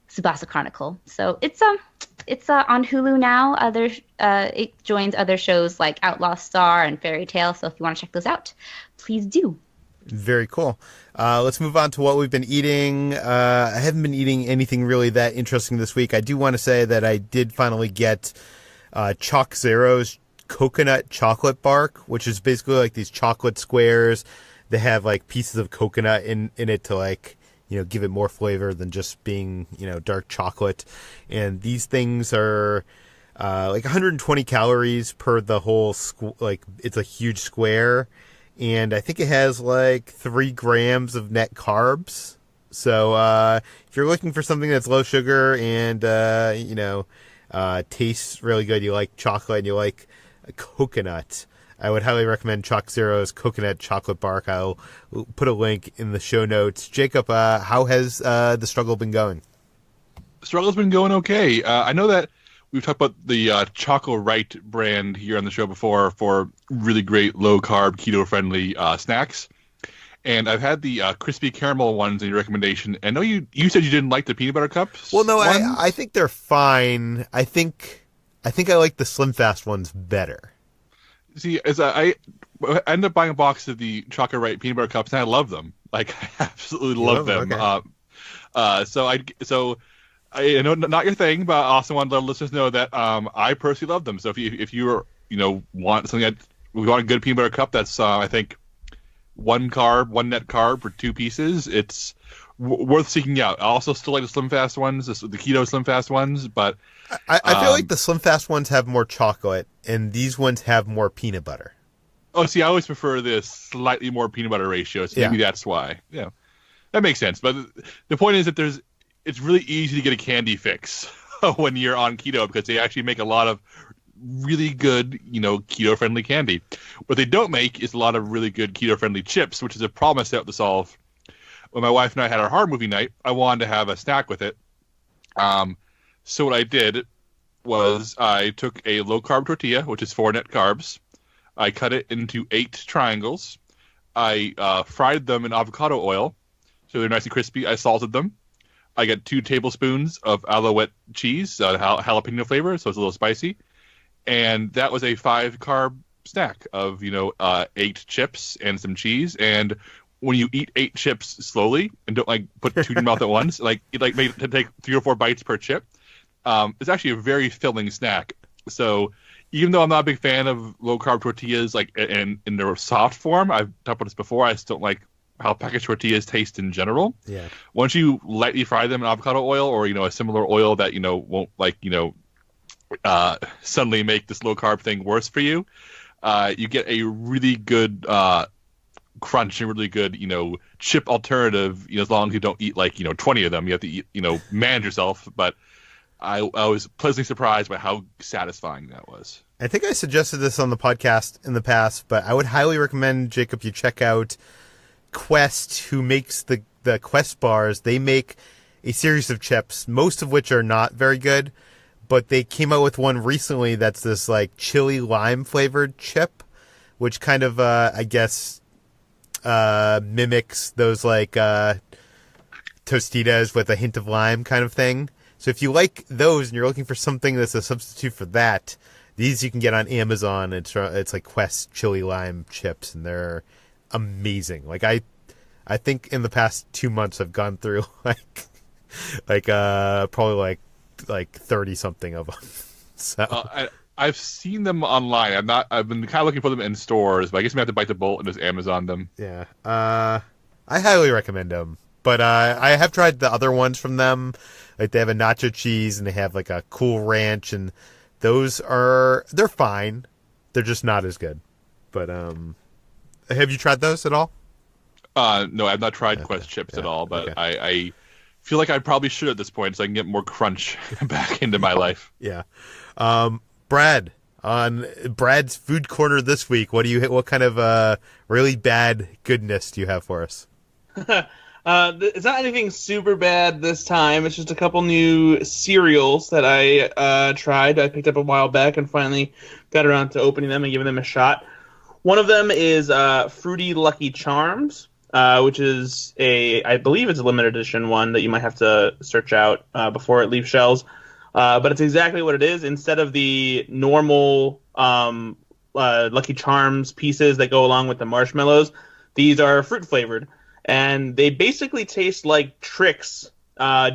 Tsubasa Chronicle. So it's on Hulu now. It joins other shows like Outlaw Star and Fairy Tail. So if you want to check those out, please do. Very cool. Let's move on to what we've been eating. I haven't been eating anything really that interesting this week. I do want to say that I did finally get Chalk Zero's coconut chocolate bark, which is basically like these chocolate squares that have like pieces of coconut in it to like, give it more flavor than just being, dark chocolate. And these things are like 120 calories per the whole, it's a huge square. And I think it has like 3 grams of net carbs. So if you're looking for something that's low sugar and, tastes really good, you like chocolate and you like coconut, I would highly recommend Chalk Zero's coconut chocolate bark. I'll put a link in the show notes. Jacob, how has the struggle been going? The struggle's been going okay. I know that we've talked about the Choco Right brand here on the show before for really great low-carb, keto-friendly snacks. And I've had the crispy caramel ones in your recommendation. I know you said you didn't like the peanut butter cups. Well, no, I think they're fine. I think I like the Slim Fast ones better. See, as I ended up buying a box of the Choco Right peanut butter cups, and I love them. Like, I absolutely love them. Okay. So I know not your thing, but I also want to let listeners know that I personally love them. So if you want something we want a good peanut butter cup, that's I think one net carb for 2 pieces. It's worth seeking out. I also still like the Slim Fast ones, the keto Slim Fast ones, but I feel like the Slim Fast ones have more chocolate, and these ones have more peanut butter. Oh, see, I always prefer the slightly more peanut butter ratio, so maybe that's why. Yeah, that makes sense. But the point is that it's really easy to get a candy fix when you're on keto because they actually make a lot of really good, keto-friendly candy. What they don't make is a lot of really good keto-friendly chips, which is a problem I set out to solve. When my wife and I had our horror movie night, I wanted to have a snack with it. So what I did was I took a low-carb tortilla, which is 4 net carbs. I cut it into 8 triangles. I fried them in avocado oil, so they're nice and crispy. I salted them. I got 2 tablespoons of Alouette cheese, jalapeno flavor, so it's a little spicy. And that was a 5-carb snack of, 8 chips and some cheese. And when you eat 8 chips slowly and don't put 2 in your mouth at once, maybe to take 3 or 4 bites per chip, it's actually a very filling snack. So even though I'm not a big fan of low carb tortillas, in their soft form, I've talked about this before. I just don't like how packaged tortillas taste in general. Yeah. Once you lightly fry them in avocado oil or a similar oil that won't suddenly make this low carb thing worse for you, you get a really good crunch and really good chip alternative. As long as you don't eat 20 of them, you have to eat manage yourself. But I was pleasantly surprised by how satisfying that was. I think I suggested this on the podcast in the past, but I would highly recommend, Jacob, you check out Quest, who makes the Quest bars. They make a series of chips, most of which are not very good, but they came out with one recently that's this chili lime flavored chip, which kind of mimics those Tostitas with a hint of lime kind of thing. So if you like those and you're looking for something that's a substitute for that, these you can get on Amazon. It's Quest chili lime chips, and they're amazing. I think in the past 2 months I've gone through probably 30 something of them. So I've seen them online. I've been kind of looking for them in stores, but I guess I'm gonna have to bite the bullet and just Amazon them. Yeah. I highly recommend them. But I have tried the other ones from them. They have a nacho cheese and they have a cool ranch, and they're fine. They're just not as good. But have you tried those at all? No, I've not tried Quest chips at all, but I feel like I probably should at this point so I can get more crunch back into my life. Yeah. Brad, on Brad's Food Corner this week, what kind of really bad goodness do you have for us? It's not anything super bad this time. It's just a couple new cereals that I tried. I picked up a while back and finally got around to opening them and giving them a shot. One of them is Fruity Lucky Charms, which is I believe it's a limited edition one that you might have to search out before it leaves shelves. But it's exactly what it is. Instead of the normal Lucky Charms pieces that go along with the marshmallows, these are fruit flavored. And they basically taste like Trix,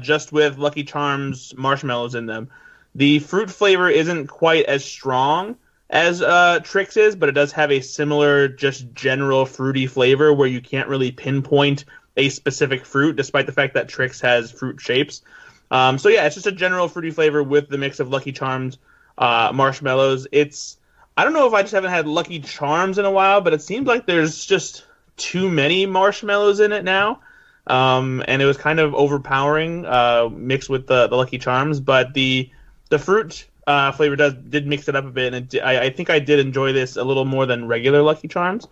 just with Lucky Charms marshmallows in them. The fruit flavor isn't quite as strong as Trix is, but it does have a similar, just general fruity flavor where you can't really pinpoint a specific fruit, despite the fact that Trix has fruit shapes. So yeah, it's just a general fruity flavor with the mix of Lucky Charms marshmallows. I don't know if I just haven't had Lucky Charms in a while, but it seems like there's just too many marshmallows in it now, and it was kind of overpowering mixed with the Lucky Charms. But the fruit flavor did mix it up a bit, and I think I did enjoy this a little more than regular Lucky Charms.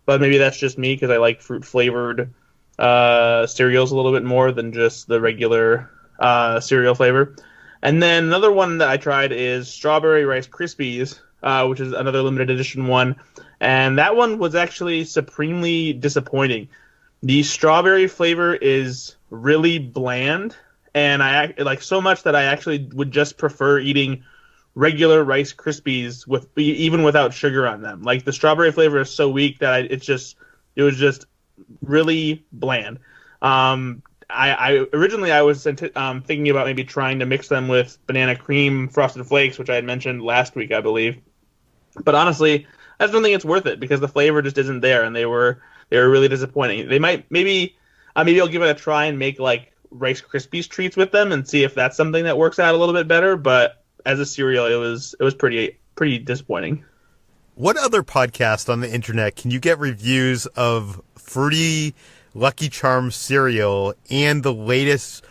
But maybe that's just me because I like fruit flavored cereals a little bit more than just the regular cereal flavor. And then another one that I tried is Strawberry Rice Krispies, which is another limited edition one. And that one was actually supremely disappointing. The strawberry flavor is really bland, and I like so much that I actually would just prefer eating regular Rice Krispies even without sugar on them. Like the strawberry flavor is so weak that it was just really bland. I originally was thinking about maybe trying to mix them with banana cream Frosted Flakes, which I had mentioned last week, I believe. But honestly, I just don't think it's worth it because the flavor just isn't there, and they were They were really disappointing. They maybe I'll give it a try and make like Rice Krispies treats with them and see if that's something that works out a little bit better. But as a cereal, it was pretty disappointing. What other podcast on the internet can you get reviews of Fruity Lucky Charms cereal and the latest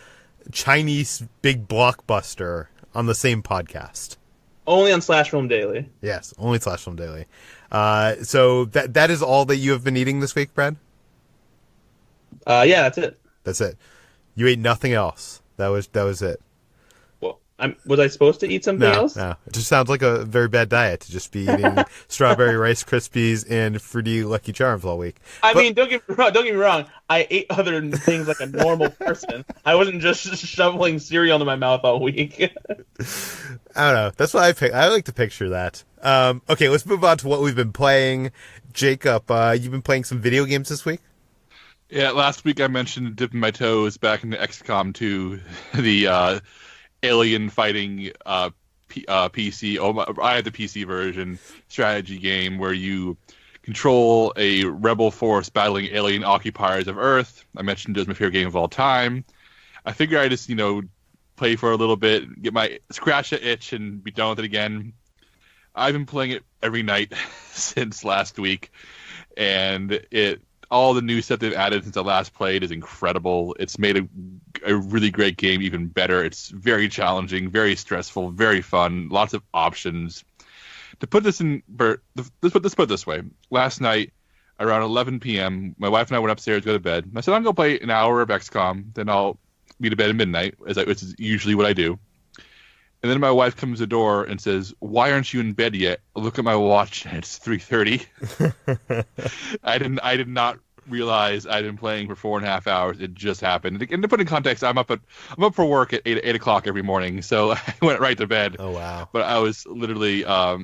Chinese big blockbuster on the same podcast? Only on Slash Film Daily. Yes, only Slash Film Daily. So that is all that you have been eating this week, Brad? Yeah, that's it. That's it. You ate nothing else. That was it. Well, was I supposed to eat something else? No. It just sounds like a very bad diet to just be eating strawberry Rice Krispies and Fruity Lucky Charms all week. I mean, don't get me wrong. I ate other things like a normal person. I wasn't just shoveling cereal into my mouth all week. I don't know. That's what I like to picture that. Okay, let's move on to what we've been playing. Jacob, you've been playing some video games this week? Yeah, last week I mentioned dipping my toes back into XCOM 2, the alien fighting PC. I had the PC version strategy game where you control a rebel force battling alien occupiers of Earth. I mentioned it was my favorite game of all time. I figured I just play for a little bit, get my scratch the itch, and be done with it again. I've been playing it every night since last week, and all the new stuff they've added since I last played is incredible. It's made a really great game even better. It's very challenging, very stressful, very fun, lots of options. To put this let's put it this way. Last night, around 11 p.m., my wife and I went upstairs to go to bed. I said, I'm going to play an hour of XCOM, then I'll be to bed at midnight, which is usually what I do. And then my wife comes to the door and says, "Why aren't you in bed yet?" I look at my watch and it's 3:30. I did not realize I'd been playing for 4.5 hours. It just happened. And to put in context, I'm up for work at 8 o'clock every morning, so I went right to bed. Oh wow! But I was literally up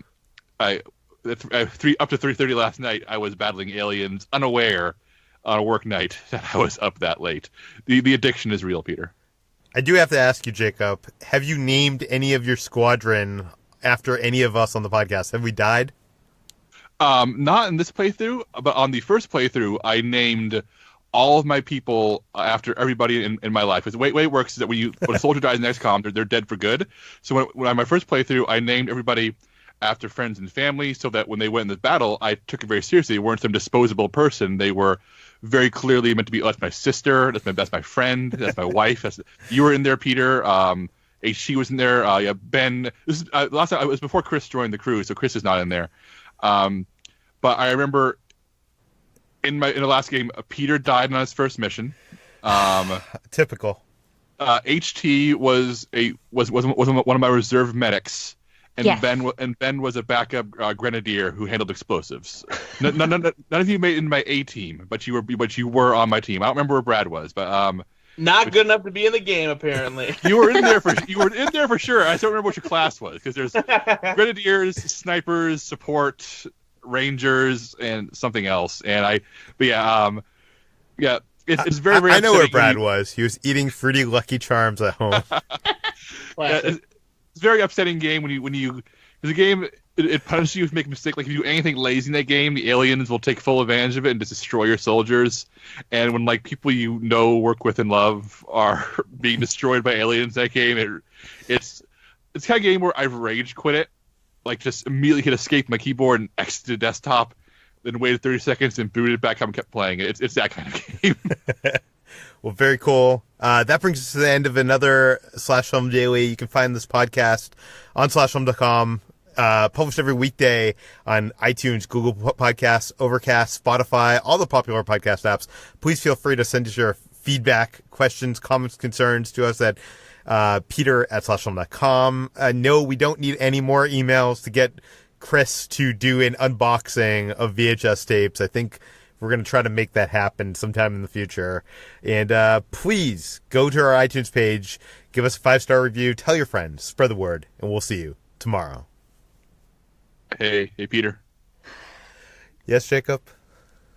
to 3:30 last night. I was battling aliens, unaware on a work night that I was up that late. The addiction is real, Peter. I do have to ask you, Jacob, have you named any of your squadron after any of us on the podcast? Have we died? Not in this playthrough, but on the first playthrough, I named all of my people after everybody in my life. Because the way it works is that when a soldier dies in XCOM, they're dead for good. So when on my first playthrough, I named everybody after friends and family, so that when they went in the battle, I took it very seriously. They weren't some disposable person. They were very clearly meant to be. That's my sister. That's my friend. That's my wife. You were in there, Peter. HC was in there. Yeah, Ben. This is last time. It was before Chris joined the crew, so Chris is not in there. But I remember in the last game, Peter died on his first mission. Typical. HT was one of my reserve medics. And yes. Ben was a backup grenadier who handled explosives. None of you made it in my A team, but you were on my team. I don't remember where Brad was, but not good enough to be in the game apparently. you were in there for sure. I don't remember what your class was because there's grenadiers, snipers, support, rangers, and something else. And it's very very. I know where Brad was. He was eating Fruity Lucky Charms at home. It's a very upsetting game when you because the game it punishes you if you make a mistake. Like if you do anything lazy in that game, the aliens will take full advantage of it and just destroy your soldiers. And when like people work with and love are being destroyed by aliens in that game, it's the kind of game where I've rage quit it, like just immediately hit escape my keyboard and exit the desktop, then waited 30 seconds and booted it back up and kept playing it. It's that kind of game. Well, very cool. That brings us to the end of another Slash Film Daily. You can find this podcast on slashfilm.com, published every weekday on iTunes, Google Podcasts, Overcast, Spotify, all the popular podcast apps. Please feel free to send us your feedback, questions, comments, concerns to us at peter@slashfilm.com. No, we don't need any more emails to get Chris to do an unboxing of VHS tapes. I think we're going to try to make that happen sometime in the future. And please go to our iTunes page, give us a 5-star review, tell your friends, spread the word, and we'll see you tomorrow. Hey, Peter. Yes, Jacob?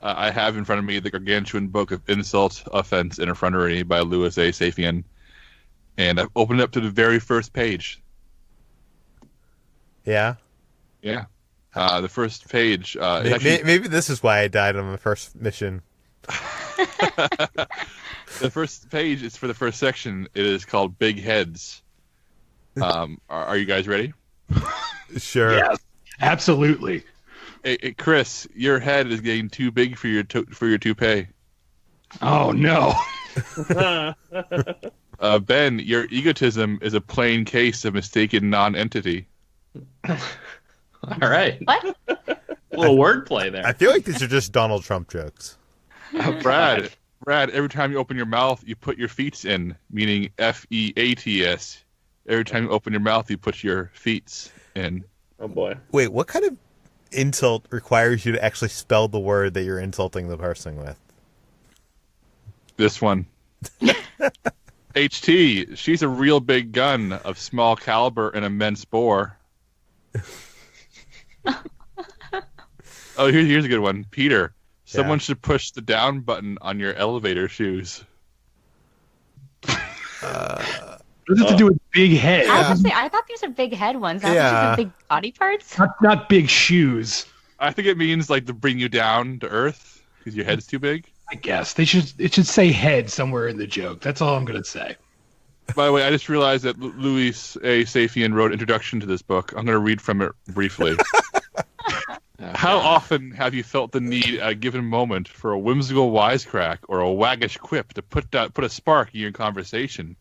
I have in front of me the gargantuan book of Insult, Offense, and Effrontery by Louis A. Safian. And I've opened it up to the very first page. Yeah? Yeah. The first page. Maybe this is why I died on the first mission. The first page is for the first section. It is called Big Heads. Are you guys ready? Sure. Yes, absolutely. Hey, Chris, your head is getting too big for your toupee. Oh no. Ben, your egotism is a plain case of mistaken non-entity. All right. What? A little wordplay there. I feel like these are just Donald Trump jokes. Oh, Brad, every time you open your mouth, you put your feets in, meaning F-E-A-T-S. Every time you open your mouth, you put your feets in. Oh boy. Wait, what kind of insult requires you to actually spell the word that you're insulting the person with? This one. HT, she's a real big gun of small caliber and immense bore. Oh, here's a good one. Peter, someone should push the down button on your elevator shoes. What does it have to do with big head? I was gonna say, I thought these are big head ones. I thought these were big body parts. Not big shoes. I think it means like to bring you down to earth because your head's too big. I guess it should say head somewhere in the joke. That's all I'm gonna say. By the way, I just realized that Louis A. Safian wrote introduction to this book. I'm going to read from it briefly. How often have you felt the need at a given moment for a whimsical wisecrack or a waggish quip to put a spark in your conversation?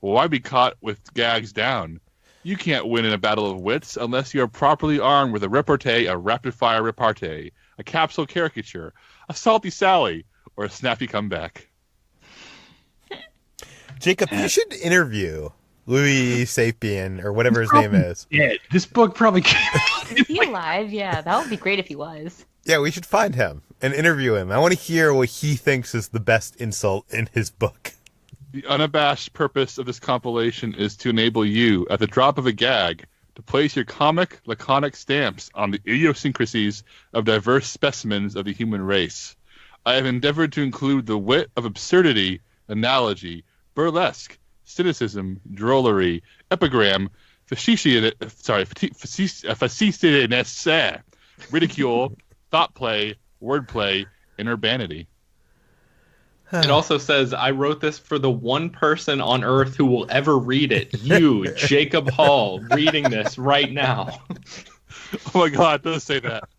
Well, why be caught with gags down? You can't win in a battle of wits unless you are properly armed with a repartee, a rapid-fire repartee, a capsule caricature, a salty sally, or a snappy comeback. Jacob, you should interview Louis Sapien, or whatever his name is. Yeah, this book probably can't. Is he alive? Yeah, that would be great if he was. Yeah, we should find him and interview him. I want to hear what he thinks is the best insult in his book. The unabashed purpose of this compilation is to enable you, at the drop of a gag, to place your comic, laconic stamps on the idiosyncrasies of diverse specimens of the human race. I have endeavored to include the wit of absurdity, analogy, burlesque, cynicism, drollery, epigram, facetiousness, ridicule, thought play, wordplay, and urbanity. It also says, I wrote this for the one person on Earth who will ever read it. You, Jacob Hall, reading this right now. Oh my God, don't say that.